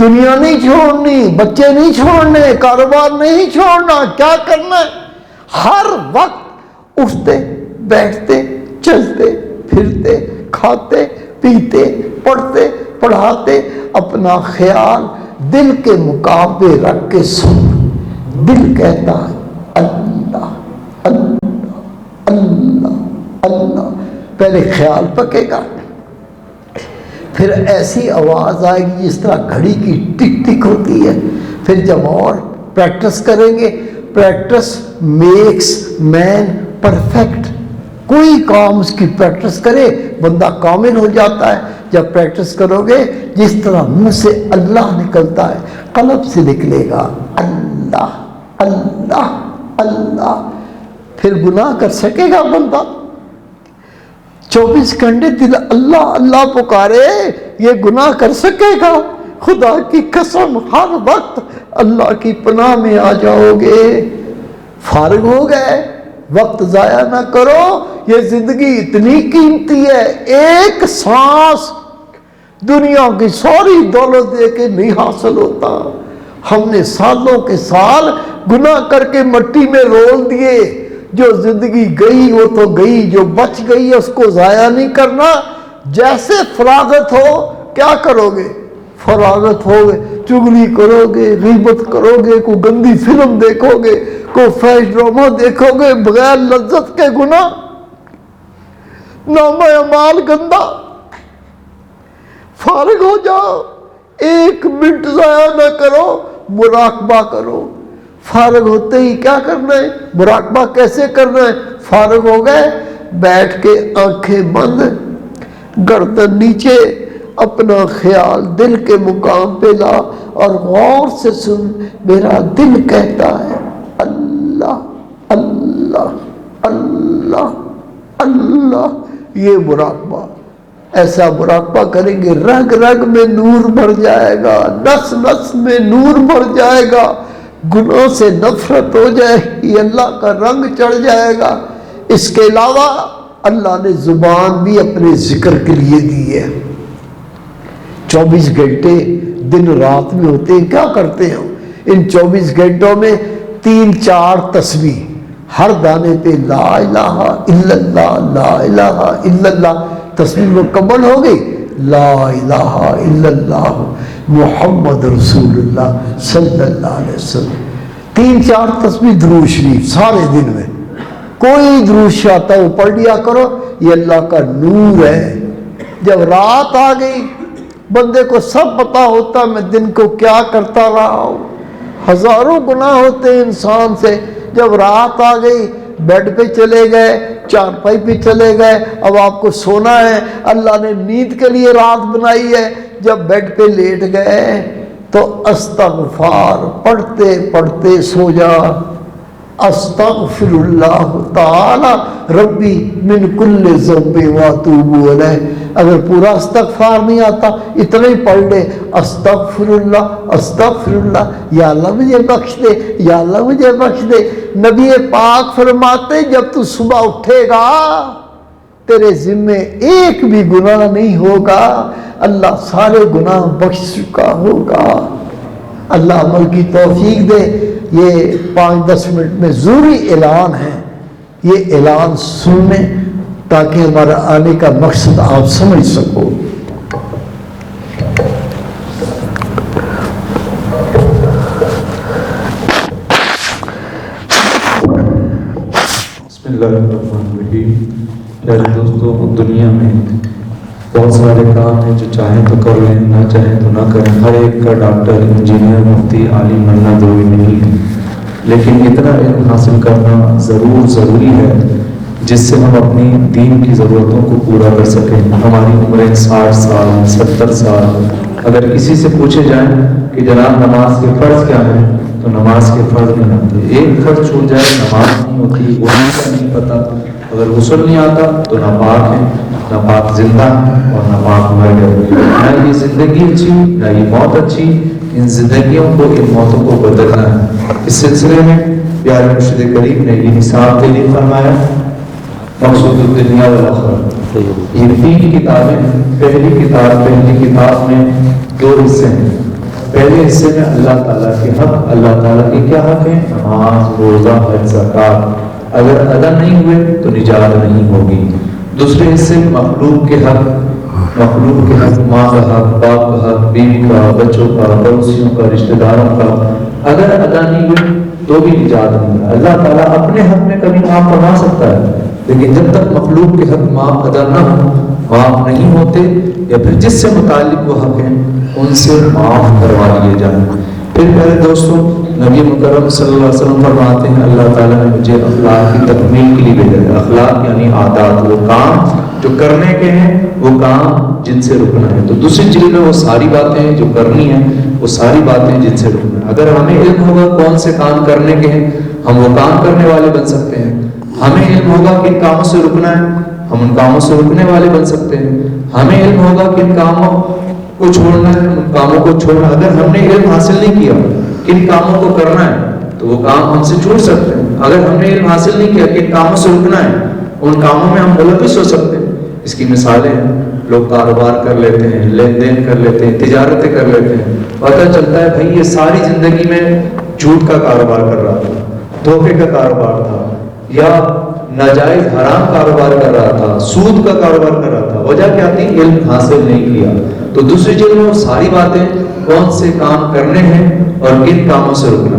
دنیا نہیں چھوڑنی، بچے نہیں چھوڑنے، کاروبار نہیں چھوڑنا، کیا کرنا ہے؟ ہر وقت اٹھتے بیٹھتے چلتے پھرتے کھاتے پیتے پڑھتے پڑھاتے اپنا خیال دل کے مقام پہ رکھ کے سن۔ دل کہتا ہے اللہ اللہ اللہ اللہ، پہلے خیال پکے گا، پھر ایسی آواز آئے گی جس طرح گھڑی کی ٹک ٹک ہوتی ہے۔ پھر جب اور پریکٹس کریں گے، پریکٹس میکس مین پرفیکٹ۔ کوئی کام اس کی پریکٹس کرے بندہ کامل ہو جاتا ہے۔ جب پریکٹس کرو گے، جس طرح منہ سے اللہ نکلتا ہے قلب سے نکلے گا اللہ اللہ اللہ، پھر گناہ کر سکے گا بندہ؟ 24 گھنٹے دل اللہ اللہ پکارے، یہ گناہ کر سکے گا؟ خدا کی قسم ہر وقت اللہ کی پناہ میں آ جاؤ گے۔ فارغ ہو گئے، وقت ضائع نہ کرو، یہ زندگی اتنی قیمتی ہے، ایک سانس دنیا کی ساری دولت دے کے نہیں حاصل ہوتا۔ ہم نے سالوں کے سال گناہ کر کے مٹی میں رول دیے۔ جو زندگی گئی وہ تو گئی، جو بچ گئی ہے اس کو ضائع نہیں کرنا۔ جیسے فراغت ہو کیا کرو گے؟ فراغت ہو گے چغلی کرو گے، غیبت کرو گے، کوئی گندی فلم دیکھو گے، کوئی فحش ڈرامہ دیکھو گے، بغیر لذت کے گناہ، نامہ اعمال گندا۔ فارغ ہو جاؤ، 1 منٹ ضائع نہ کرو، مراقبہ کرو۔ فارغ ہوتے ہی کیا کرنا ہے؟ مراقبہ کیسے کرنا ہے؟ فارغ ہو گئے، بیٹھ کے آنکھیں بند، گردن نیچے، اپنا خیال دل کے مقام پہ لا اور غور سے سن۔ میرا دل کہتا ہے اللہ اللہ اللہ اللہ۔ یہ مراقبہ، ایسا مراقبہ کریں گے رگ رگ میں نور بھر جائے گا، نس نس میں نور بھر جائے گا، گناہ سے نفرت ہو جائے گی، اللہ کا رنگ چڑھ جائے گا۔ اس کے علاوہ اللہ نے زبان بھی اپنے ذکر کے لیے دی ہے۔ 24 گھنٹے دن رات میں ہوتے ہیں، کیا کرتے ہیں؟ ان 24 گھنٹوں میں 3-4 تسبیح، ہر دانے پہ لا الہ الا اللہ لا الہ الا اللہ، تسبیح مکمل ہو گئی، لا الہ الا اللہ محمد رسول اللہ صلی اللہ علیہ وسلم۔ 3-4 تسبیح درود شریف سارے دن میں، کوئی درود آتا ہے وہ پڑھ لیا کرو، یہ اللہ کا نور ہے۔ جب رات آ گئی، بندے کو سب پتا ہوتا میں دن کو کیا کرتا رہا ہوں، ہزاروں گناہ ہوتے ہیں انسان سے۔ جب رات آ گئی، بیڈ پہ چلے گئے، چارپائی پہ چلے گئے، اب آپ کو سونا ہے، اللہ نے نیند کے لیے رات بنائی ہے۔ جب بیڈ پہ لیٹ گئے تو استغفار پڑھتے پڑھتے سو جا. استغفر اللہ تعالی ربی من کل ذنب واتوب الیہ. اگر پورا استغفار نہیں آتا اتنا ہی پڑھ لے, استغفر اللہ, یا اللہ مجھے بخش دے, یا اللہ مجھے بخش دے. نبی پاک فرماتے جب تو صبح اٹھے گا تیرے ذمے ایک بھی گناہ نہیں ہوگا, اللہ سارے گناہ بخش چکا ہوگا. اللہ عمل کی توفیق دے. یہ 5-10 منٹ میں ضروری اعلان ہے, یہ اعلان سننے تاکہ ہمارا آنے کا مقصد آپ سمجھ سکو. بسم اللہ الرحمن الرحیم. پیارے دوستوں, دنیا میں بہت سارے کام ہیں جو چاہیں تو کر لیں, نہ چاہیں تو نہ کریں. ہر ایک کا ڈاکٹر, انجینئر, مفتی, عالم بننا ضروری نہیں ہے, لیکن اتنا علم حاصل کرنا ضروری ہے جس سے ہم اپنی دین کی ضرورتوں کو پورا کر سکیں. ہماری عمریں 60 سال 70 سال, اگر کسی سے پوچھے جائیں کہ جناب نماز کے فرض کیا ہیں تو نماز کے فرض نہیں آتے. ایک فرض چھوٹ جائے نماز نہیں ہوتی, غسل کا نہیں پتہ. اگر غسل نہیں آتا تو نہ پاک ہے, نہ پاک زندہ ہے اور نہ پاک مر گئے. نہ یہ زندگی اچھی نہ یہ موت اچھی. ان زندگیوں کو, ان موتوں کو بدلنا ہے. اس سلسلے میں پیارے مرشد کریم نے یہ حساب تعلیم فرمایا, مقصود الدنیا والآخرہ. یہ 3 کتابیں. پہلی کتاب میں 2 حصے ہیں. پہلے حصے میں اللہ تعالیٰ کے حق. اللہ تعالیٰ کے کیا حق ہیں؟ نماز, روزہ, حج, زکات. اگر ادا نہیں ہوئے تو نجات نہیں ہوگی. دوسرے حصے میں مخلوق کے حق. مخلوق کے حق, ماں کا حق, باپ کا حق, بیوی کا, بچوں کا, پڑوسیوں کا, رشتہ داروں کا. اگر ادا نہیں ہوئے تو بھی نجات نہیں ہے. اللہ تعالیٰ اپنے حق میں کبھی معاف فرما سکتا ہے, لیکن جب تک مخلوق کے حق معاف ادا نہ ہو, معاف نہیں ہوتے, یا پھر جس سے متعلق وہ حق ہیں ان سے معاف کروا لیے جائیں. پھر میرے دوستوں, نبی مکرم صلی اللہ علیہ وسلم فرماتے ہیں اللہ تعالیٰ نے مجھے اخلاق کی تکمیل کے لیے بھیجا ہے. اخلاق یعنی عادات, وہ کام جو کرنے کے ہیں, وہ کام جن سے رکنا ہے. تو دوسری جلد میں وہ ساری باتیں جو کرنی ہیں, وہ ساری باتیں جن سے رکنا ہے. اگر ہمیں علم ہوگا کون سے کام کرنے کے ہیں, ہم وہ کام کرنے والے بن سکتے ہیں. ہمیں علم ہوگا کن کاموں سے رکنا ہے, ہم ان کاموں سے رکنے والے بن سکتے ہیں. ہمیں علم ہوگا کن کاموں کو چھوڑنا ہے, ان کاموں کو چھوڑنا. اگر ہم نے علم حاصل نہیں کیا کن کاموں کو کرنا ہے تو وہ کام ہم سے چھوٹ سکتے ہیں. اگر ہم نے علم حاصل نہیں کیا کن کاموں سے رکنا ہے, ان کاموں میں ہم ملوث ہو سکتے ہیں. اس کی مثالیں ہیں, لوگ کاروبار کر لیتے ہیں, لین دین کر لیتے ہیں, تجارتیں کر لیتے ہیں. پتہ چلتا ہے بھائی یہ ساری زندگی میں جھوٹ کا کاروبار کر رہا تھا, دھوکے کا کاروبار تھا, یا ناجائز حرام کاروبار کر رہا تھا, سود کا کاروبار کر رہا تھا. وجہ کیا تھی؟ علم حاصل نہیں کیا. تو دوسری جلد میں وہ ساری باتیں کون سے کام کرنے ہیں اور کن کاموں سے رکنا.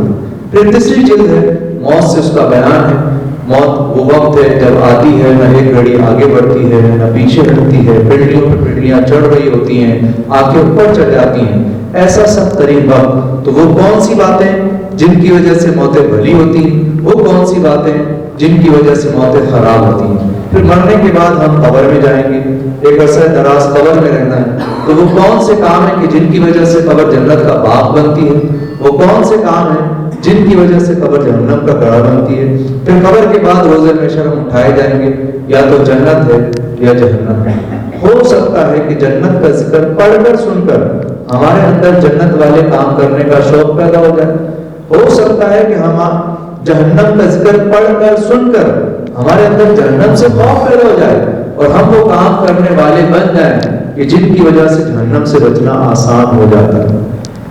پھر تیسری جلد ہے موت سے اس کا بیان ہے. موت وہ وقت ہے جب آتی ہے, نہ ایک گھڑی آگے بڑھتی ہے نہ پیچھے ہٹتی ہے, پنڈلیوں پہ پنڈلیاں چڑھ رہی ہوتی ہیں, آنکھیں اوپر چڑھ جاتی ہیں. ایسا سخت ترین وقت. تو وہ کون سی باتیں جن کی وجہ سے موتیں بھلی ہوتی ہیں, وہ کون سی باتیں جن کی وجہ سے موتیں خراب ہوتی ہیں. پھر مرنے کے بعد ہم قبر میں جائیں گے, ایک عرصہ دراز قبر میں رہنا ہے. تو وہ کون سے کام ہیں کہ جن کی وجہ سے قبر جنت کا باغ بنتی ہے, وہ کون سے کام ہیں جن کی وجہ سے قبر جہنم کا گڑھا بنتی ہے. پھر قبر کے بعد روزے محشر ہم اٹھائے جائیں گے, یا تو جنت ہے یا جہنم ہے. ہو سکتا ہے کہ جنت کا ذکر پڑھ کر سن کر ہمارے اندر جنت والے کام کرنے کا شوق پیدا ہو جائے. ہو سکتا ہے کہ ہم جہنم کا ذکر پڑھ کر سن کر ہمارے اندر جہنم سے خوف پیدا ہو جائے اور ہم وہ کام کرنے والے بن جائیں کہ جن کی وجہ سے جہنم سے بچنا آسان ہو جاتا ہے.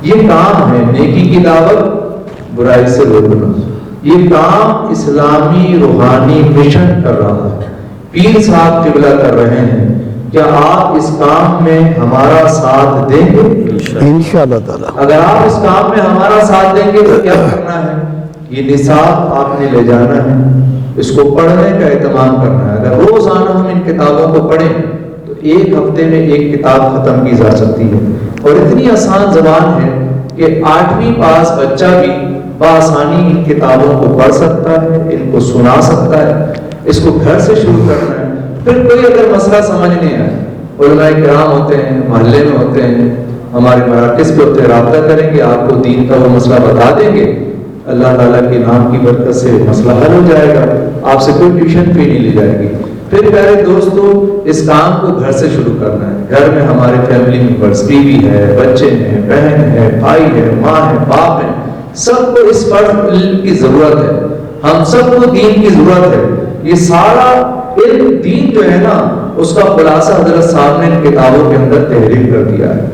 یہ کام ہے نیکی کی دعوت, برائی سے روکنا. یہ کام اسلامی روحانی مشن کر رہا ہے. پیر صاحب قبلہ کر رہے ہیں. کیا آپ اس کام میں ہمارا ساتھ دیں گے؟ انشاءاللہ تعالی. اگر آپ اس کام میں ہمارا ساتھ دیں گے تو کیا کرنا ہے؟ یہ نصاب آپ نے لے جانا ہے, اس کو پڑھنے کا اہتمام کرنا ہے. اگر روزانہ ہم ان کتابوں کو پڑھیں تو ایک ہفتے میں ایک کتاب ختم کی جا سکتی ہے. اور اتنی آسان زبان ہے کہ 8ویں پاس بچہ بھی بآسانی ان کتابوں کو پڑھ سکتا ہے, ان کو سنا سکتا ہے. اس کو گھر سے شروع کرنا ہے. پھر کوئی اگر مسئلہ سمجھ نہیں آئے, علماء کرام ہوتے ہیں, محلے میں ہوتے ہیں, ہمارے مراکز پہ ہوتے رابطہ کریں گے، آپ کو دین کا وہ مسئلہ بتا دیں گے، اللہ تعالیٰ کے نام کی برکت سے مسئلہ حل ہو جائے گا، آپ سے کوئی ٹیوشن فی نہیں لی جائے گی۔ پھر پیارے دوستو، اس کام کو گھر سے شروع کرنا ہے۔ گھر میں ہمارے فیملی ممبرس، بیوی ہے، بچے ہیں، بہن ہے، بھائی ہے، ماں ہے، باپ ہے، سب کو اس فرض علم کی ضرورت ہے، ہم سب کو دین کی ضرورت ہے۔ یہ سارا علم دین جو ہے نا، اس کا خلاصہ حضرت صاحب نے ان کتابوں کے اندر تحریر کر دیا ہے۔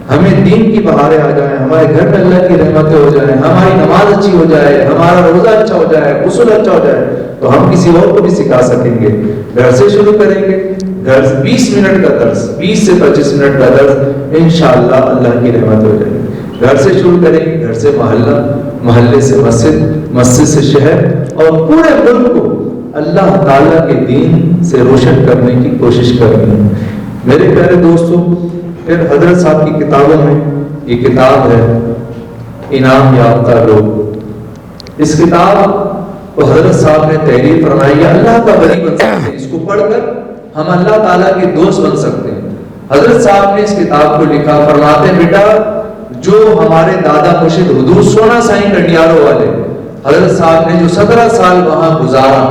ہمیں دین کی بہاریں آ جائیں، ہمارے گھر میں اللہ کی رحمتیں ہو جائیں، ہماری نماز اچھی ہو جائے، ہمارا روزہ اچھا ہو جائے، غسل اچھا ہو جائے، تو ہم کسی اور کو بھی سکھا سکیں گے۔ گھر سے شروع کریں گے، گھر 20 منٹ کا درس، 20 سے 25 منٹ کا درس، انشاءاللہ اللہ کی رحمت ہو جائے گی۔ گھر سے شروع کریں گے، گھر سے محلہ، محلے سے مسجد، مسجد سے شہر، اور پورے ملک کو اللہ تعالیٰ کے دین سے روشن کرنے کی کوشش کرنی ہے۔ میرے پیارے دوستو، پھر حضرت صاحب کی کتابوں میں یہ کتاب ہے انعام یافتہ لوگ، اس کتاب کو حضرت صاحب نے تحریر فرمائی ہے، اللہ کا ولی بن سکتے ہیں، اس کو پڑھ کر ہم اللہ تعالیٰ کے دوست بن سکتے ہیں۔ حضرت صاحب نے اس کتاب کو لکھا، فرماتے ہیں بیٹا جو ہمارے دادا مرشد حضور سونا سائیں کنڈیارو والے، حضرت صاحب نے جو 17 سال وہاں گزارا،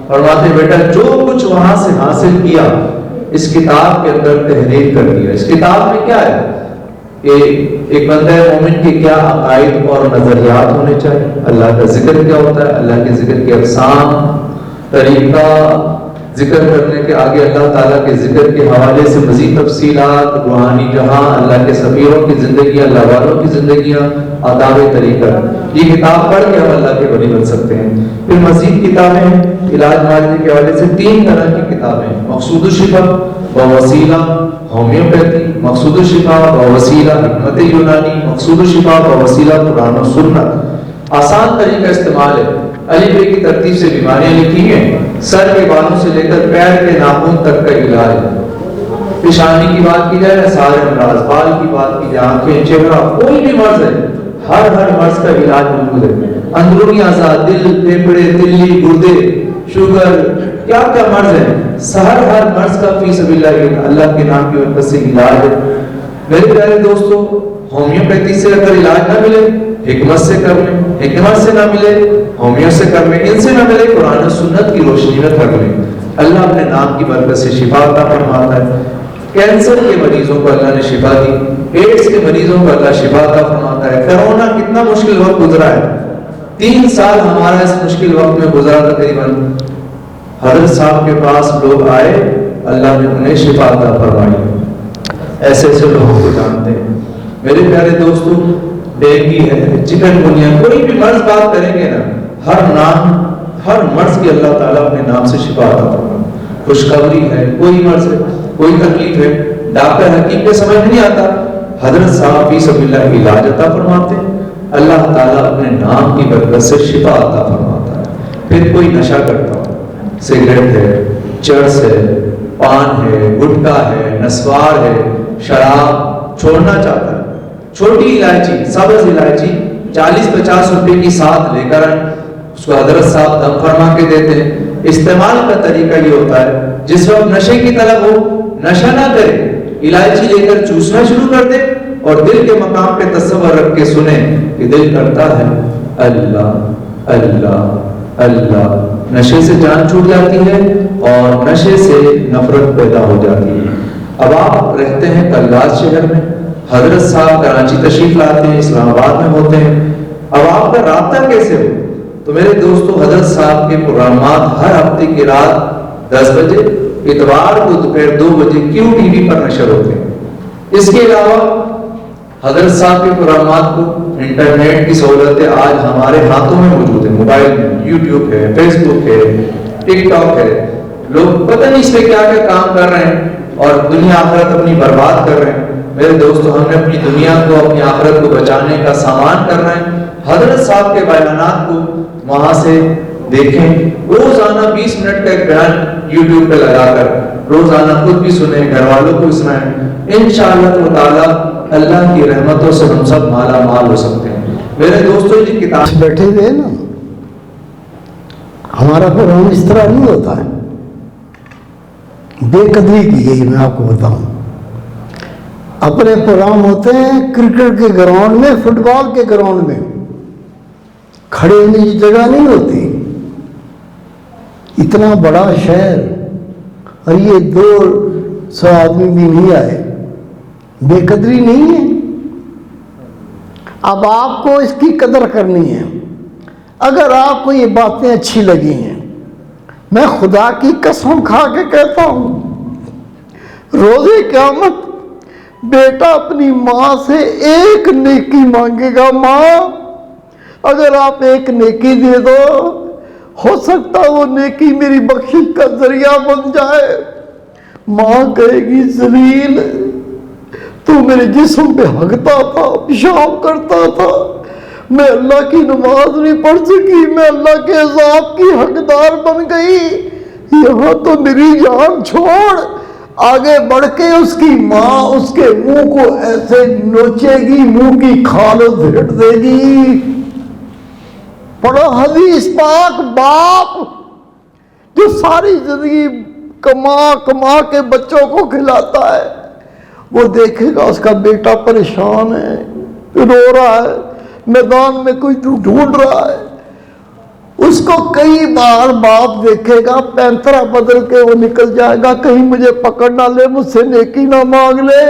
فرماتے ہیں بیٹا جو کچھ وہاں سے حاصل کیا اس کتاب کے اندر تحریر کر دیا۔ اس کتاب میں کیا ہے کہ ایک بندہ مومن کے کیا عقائد اور نظریات ہونے چاہیے، اللہ کا ذکر کیا ہوتا ہے، اللہ کے ذکر کے اقسام، طریقہ ذکر کرنے کے آگے اللہ تعالیٰ کے ذکر کے حوالے سے مزید تفصیلات، روحانی جہاں، اللہ کے سفیروں کی زندگی، اللہ والوں کی زندگیاں، آداب طریقہ، یہ کتاب پڑھ کے ہم اللہ کے ولی بن سکتے ہیں۔ پھر مزید کتابیں علاج معالجے کے حوالے سے 3 طرح کی کتابیں، مقصود الشفا ووسیلہ ہومیوپیتھی، مقصود الشفا ووسیلہ حکمت یونانی، مقصود الشفا ووسیلہ قرآن و سنت۔ آسان طریقہ استعمال ہے، علی بے کی ترتیب سے بیماریاں لکھی ہیں، سر کے بالوں سے لے کر پیر کے ناخن تک کا علاج ہے۔ پیشانی کی بات کی جائے، سارے امراض، بال کی بات کی جائے، آنکھیں، چہرہ، کوئی بھی مرض ہے، ہر مرض کا علاج موجود ہے۔ اندرونی اعضاء، دل، پھیپھڑے، تلی، گردے، شوگر، کیا کیا مرض ہے، ہر مرض کا فی سبیل اللہ کے نام کی برکت سے علاج ہے۔ میرے پیارے دوستو، ہومیوپیتھی سے اگر علاج نہ ملے، حکمت سے کر لیں، حکمت سے نہ ملے، ہومیو سے کر لیں، ان سے نہ ملے، قرآن و سنت کی روشنی میں کر لیں۔ اللہ اپنے نام کی برکت سے شفا عطا فرماتا ہے۔ کینسر کے مریضوں کو اللہ نے شفا دی، ایڈز کے مریضوں کو اللہ شفا عطا فرماتا ہے۔ کورونا کتنا مشکل وقت گزرا ہے، 3 سال ہمارا اس مشکل وقت میں گزرا تقریباً۔ حضرت صاحب کے پاس لوگ آئے، اللہ نے انہیں شفا عطا فرمائی۔ ایسے ایسے لوگوں کو جانتے ہیں۔ میرے پیارے دوستو، ڈینگی ہے، چکن گنیا، کوئی بھی مرض بات کریں گے نا، ہر مرض کی اللہ تعالیٰ اپنے نام سے شفا عطا فرماتا۔ خوشخبری ہے، کوئی مرض ہے، کوئی تکلیف ہے، ڈاکٹر حکیم کو سمجھ نہیں آتا، حضرت صاحب فی سبیل اللہ علاج عطا فرماتے ہیں، اللہ تعالیٰ اپنے نام کی برکت سے شفا عطا فرماتا ہے۔ پھر کوئی نشہ کرتا ہو، سگریٹ ہے، چرس ہے، پان ہے، گٹکا ہے، نسوار ہے، شراب چھوڑنا چاہتا ہے، چھوٹی الائچی، سبز الائچی 40-50 روپے کی ساتھ لے کر اس کو حضرت صاحب دم فرما کے دیتے ہیں۔ استعمال کا طریقہ یہ ہوتا ہے، جس وقت نشے کی طلب ہو، نشہ نہ کرے، الائچی لے کر چوسنا شروع کر دے اور دل کے مقام پہ تصور رکھ کے سنیں کہ دل کرتا ہے اللہ اللہ اللہ، نشے سے جان چھوٹ جاتی ہے اور نشے سے نفرت پیدا ہو جاتی ہے۔ اب آپ رہتے ہیں کلاس شہر میں، حضرت صاحب کراچی تشریف لاتے ہیں، اسلام آباد میں ہوتے ہیں، اب آپ کا رابطہ کیسے ہو؟ تو میرے دوستو، حضرت صاحب کے پروگرامات ہر ہفتے کی رات 10 بجے، اتوار کو دوپہر 2 بجے کیو ٹی وی پر نشر ہوتے ہیں۔ اس کے علاوہ حضرت صاحب کے پروگرامات کو انٹرنیٹ کی سہولتیں آج ہمارے ہاتھوں میں موجود ہیں، موبائل میں یوٹیوب ہے، فیس بک ہے، ٹک ٹاک ہے، لوگ پتہ نہیں اس پہ کیا کیا کام کر رہے ہیں اور دنیا آخرت اپنی برباد کر رہے ہیں۔ میرے دوستو، ہم نے اپنی دنیا کو، اپنی آخرت کو بچانے کا سامان کرنا ہے۔ حضرت صاحب کے بیانات کو وہاں سے دیکھیں، روزانہ 20 منٹ کا ایک بیان یوٹیوب پہ لگا کر روزانہ خود بھی سنیں، گھر والوں کو سنائیں، انشاءاللہ تعالی اللہ کی رحمتوں سے ہم سب مالا مال ہو سکتے ہیں۔ میرے دوستو، یہ کتاب بیٹھے ہوئے نا، ہمارا پروگرام اس طرح نہیں ہوتا ہے، بے قدری کی گئی، میں آپ کو بتاؤں۔ اپنے پروگرام ہوتے ہیں کرکٹ کے گراؤنڈ میں، فٹ بال کے گراؤنڈ میں، کھڑے ہونے کی جگہ نہیں ہوتی. اتنا بڑا شہر اور یہ 200 آدمی بھی نہیں آئے، بے قدری نہیں ہے. اب آپ کو اس کی قدر کرنی ہے. اگر آپ کو یہ باتیں اچھی لگی ہیں، میں خدا کی قسم کھا کے کہتا ہوں، روزے قیامت بیٹا اپنی ماں سے ایک نیکی مانگے گا. ماں اگر آپ ایک نیکی دے دو، ہو سکتا وہ نیکی میری بخشش کا ذریعہ بن جائے. ماں کہے گی ذلیل، تو میرے جسم پہ ہگتا تھا، پیشاب کرتا تھا، میں اللہ کی نماز نہیں پڑھ سکی، میں اللہ کے عذاب کی حقدار بن گئی. یہاں تو میری جان چھوڑ. آگے بڑھ کے اس کی ماں اس کے منہ کو ایسے نوچے گی، منہ کی کھال ادھیڑ دے گی. پڑھو حدیث پاک. باپ جو ساری زندگی کما کما کے بچوں کو کھلاتا ہے، وہ دیکھے گا اس کا بیٹا پریشان ہے، رو رہا ہے، میدان میں کوئی ڈھونڈ رہا ہے. اس کو کئی بار باپ دیکھے گا، پینترا بدل کے وہ نکل جائے گا، کہیں مجھے پکڑ نہ لے، مجھ سے نیکی نہ مانگ لے.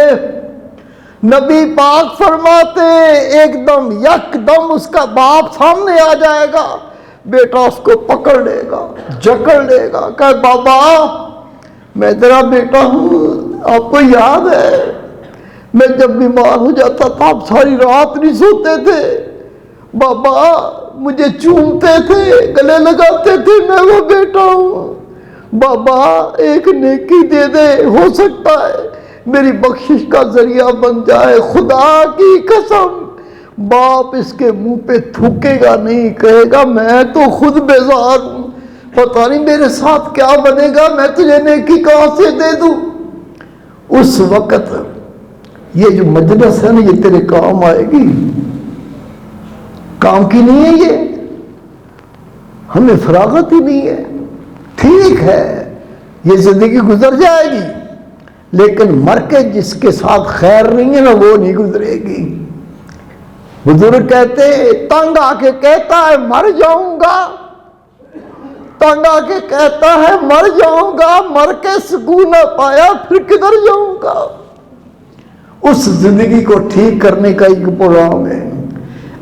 نبی پاک فرماتے ایک دم یک دم اس کا باپ سامنے آ جائے گا، بیٹا اس کو پکڑ لے گا، جکڑ لے گا، کہ بابا میں تیرا بیٹا ہوں، آپ کو یاد ہے میں جب بیمار ہو جاتا تھا آپ ساری رات نہیں سوتے تھے، بابا مجھے چومتے تھے، گلے لگاتے تھے، میں وہ بیٹا ہوں. بابا ایک نیکی دے دے، ہو سکتا ہے میری بخشش کا ذریعہ بن جائے. خدا کی قسم باپ اس کے منہ پہ تھوکے گا نہیں، کہے گا میں تو خود بیزار ہوں، پتہ نہیں میرے ساتھ کیا بنے گا، میں تجھے نیکی کہاں سے دے دوں. اس وقت یہ جو مجلس ہے نا یہ تیرے کام آئے گی. کام کی نہیں ہے یہ، ہمیں فراغت ہی نہیں ہے. ٹھیک ہے یہ زندگی گزر جائے گی، لیکن مر کے جس کے ساتھ خیر نہیں ہے نا وہ نہیں گزرے گی. بزرگ کہتے تنگ آ کے کہتا ہے مر جاؤں گا، تنگ آ کے کہتا ہے مر جاؤں گا، مر کے سکون نہ پایا پھر کدھر جاؤں گا. اس زندگی کو ٹھیک کرنے کا ایک پروگرام ہے.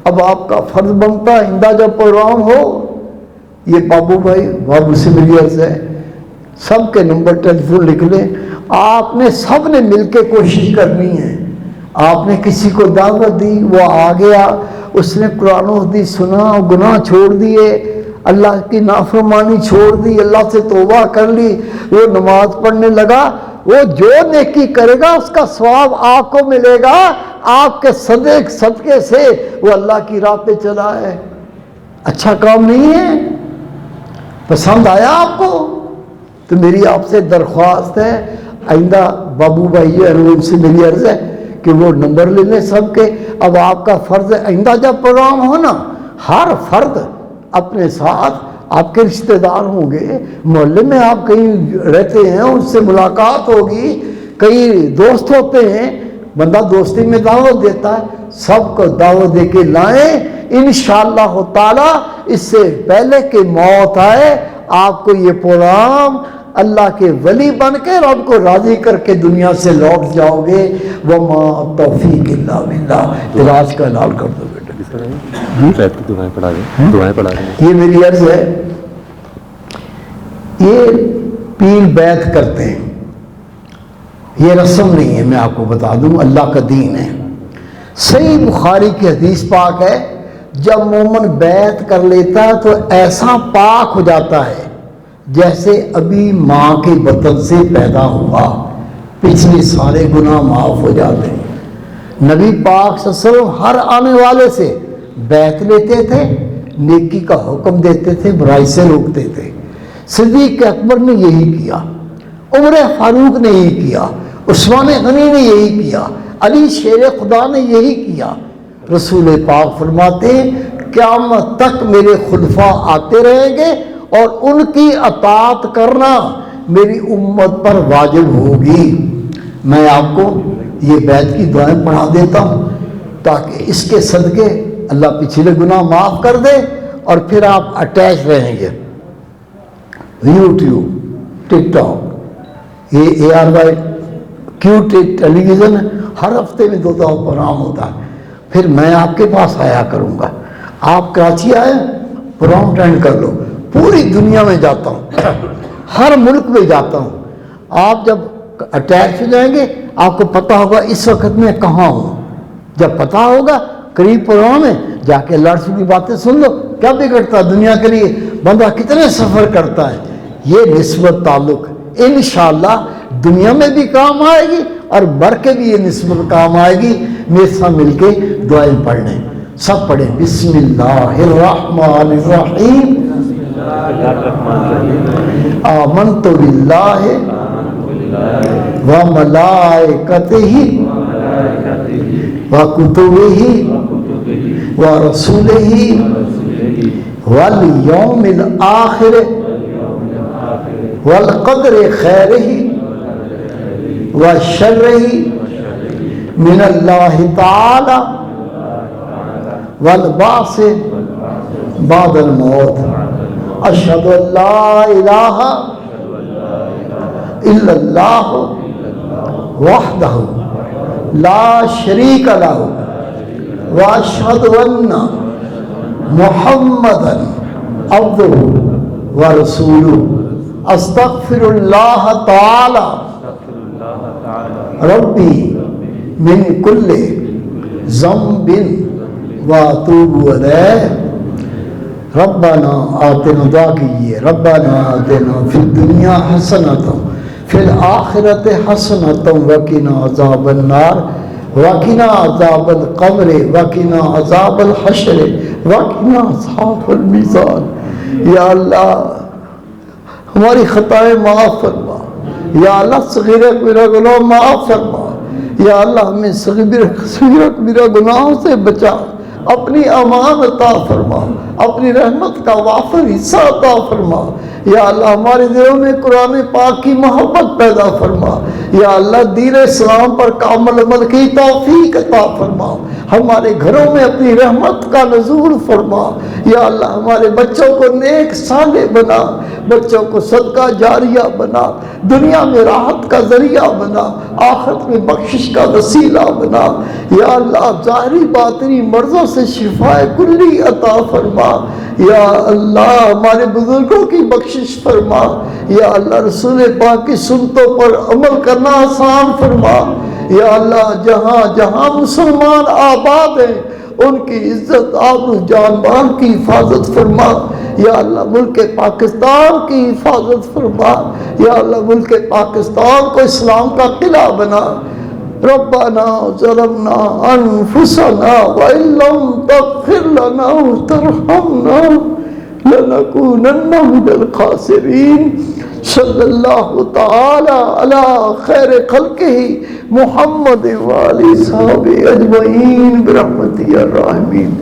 اب آپ کا فرض بنتا ہے آئندہ جب پروگرام ہو، یہ بابو بھائی، بابو سے میری عرض ہے، سب کے نمبر ٹیلی فون لکھ لیں. آپ نے سب نے مل کے کوشش کرنی ہے. آپ نے کسی کو دعوت دی، وہ آ گیا، اس نے قرآن و حدیث سنا، گناہ چھوڑ دیے، اللہ کی نافرمانی چھوڑ دی، اللہ سے توبہ کر لی، وہ نماز پڑھنے لگا. وہ جو نیکی کرے گا اس کا ثواب آپ کو ملے گا. آپ کے صدقے سے وہ اللہ کی راہ پہ چلا ہے. اچھا کام نہیں ہے؟ پسند آیا آپ کو؟ تو میری آپ سے درخواست ہے، آئندہ بابو بھائی جو ہے ان سے میری عرض ہے کہ وہ نمبر لے لیں سب کے. اب آپ کا فرض ہے آئندہ جب پروگرام ہو نا، ہر فرد اپنے ساتھ، آپ کے رشتہ دار ہوں گے، محلے میں آپ کہیں رہتے ہیں اس سے ملاقات ہوگی، کئی دوست ہوتے ہیں، بندہ دوستی میں دعوت دیتا ہے، سب کو دعوت دے کے لائیں. انشاءاللہ تعالی اس سے پہلے کہ موت آئے آپ کو یہ پروگرام اللہ کے ولی بن کے رب کو راضی کر کے دنیا سے لوٹ جاؤ گے. وما توفیق الا باللہ. آج کا اعلان کر دو بیٹا. دعائیں پڑھا دیں، دعائیں پڑھا دیں. یہ میری عرض ہے، یہ پیر بیعت کرتے ہیں، یہ رسم نہیں ہے، میں آپ کو بتا دوں، اللہ کا دین ہے. صحیح بخاری کی حدیث پاک ہے، جب مومن بیعت کر لیتا ہے تو ایسا پاک ہو جاتا ہے جیسے ابھی ماں کے بطن سے پیدا ہوا، پچھلے سارے گناہ معاف ہو جاتے ہیں. نبی پاک صلی اللہ علیہ وسلم ہر آنے والے سے بیعت لیتے تھے، نیکی کا حکم دیتے تھے، برائی سے روکتے تھے. صدیق اکبر نے یہی کیا، عمر فاروق نے یہی کیا، عثمان غنی نے یہی کیا، علی شیر خدا نے یہی کیا. رسول پاک فرماتے ہیں قیامت تک میرے خلفاء آتے رہیں گے اور ان کی اطاعت کرنا میری امت پر واجب ہوگی. میں آپ کو یہ بیت کی دعائیں پڑھا دیتا ہوں تاکہ اس کے صدقے اللہ پچھلے گناہ معاف کر دے اور پھر آپ اٹیچ رہیں گے. یوٹیوب، ٹک ٹاک، یہ ARY ٹیلی ویژن ہے، ہر ہفتے میں 2 پروگرام ہوتا ہے. پھر میں آپ کے پاس آیا کروں گا. آپ کراچی آئے پروگرام اٹینڈ کر لو. پوری دنیا میں جاتا ہوں، ہر ملک میں جاتا ہوں. آپ جب اٹیچ ہو جائیں گے آپ کو پتہ ہوگا اس وقت میں کہاں ہوں. جب پتہ ہوگا قریب پروگرام ہے، جا کے اللہ رسول کی باتیں سن لو. کیا بگڑتا ہے دنیا کے لیے؟ بندہ کتنے سفر کرتا ہے. یہ نسبت تعلق انشاءاللہ دنیا میں بھی کام آئے گی اور بڑھ کے بھی یہ نسبت کام آئے گی. میرے ساتھ مل کے دعائیں پڑھ لیں. سب پڑھیں. بسم اللہ الرحمن الرحیم. آمنت باللہ وملائکتہ وکتبہ ورسولہ والیوم الآخر والقدر خیرہ وشرہ من اللہ تعالی والبعث بعد الموت. اشہد ان لا الہ الا اللہ وحدہ لا شریک لہ واشہد ان محمدا عبدہ ورسولہ. استغفر اللہ تعالی ربی من کل ذنب واتوب الیہ. ربنا آتنا، دعا کیجئے، ربنا آتنا فی الدنیا حسنۃ فی الآخرۃ حسنۃ وقنا عذاب النار وقنا عذاب القبر وقنا عذاب الحشر وقنا عذاب المیزان. یا اللہ ہماری خطائیں معاف فرما. یا اللہ صغیرہ کبیرہ گناہ معاف فرما. یا اللہ ہمیں صغیرہ کبیرہ گناہوں سے بچا. اپنی امان عطا فرما، اپنی رحمت کا وافر حصہ عطا فرما. یا اللہ ہمارے دلوں میں قرآن پاک کی محبت پیدا فرما. یا اللہ دین اسلام پر کامل عمل کی توفیق عطا فرما. ہمارے گھروں میں اپنی رحمت کا نزول فرما. یا اللہ ہمارے بچوں کو نیک صالح بنا، بچوں کو صدقہ جاریہ بنا، دنیا میں راحت کا ذریعہ بنا، آخرت میں بخشش کا وسیلہ بنا. یا اللہ ظاہری باطنی مرضوں سے شفاء کلی عطا فرما. یا اللہ ہمارے بزرگوں کی بخشش فرما. یا اللہ رسول پاک کی سنتوں پر عمل کرنا آسان فرما. یا اللہ جہاں جہاں مسلمان آباد ہیں ان کی عزت آبرو جان مال کی حفاظت فرما. یا اللہ ملک پاکستان کی حفاظت فرما. یا اللہ ملک پاکستان کو اسلام کا قلعہ بنا. ربنا ظلمنا انفسنا وان لم تغفر لنا وترحمنا لنكونن من الخاسرین. صلی اللہ تعالی علی خیر خلقہ محمد وآلہ صحابہ اجمعین برحمتہ یا الراحمین.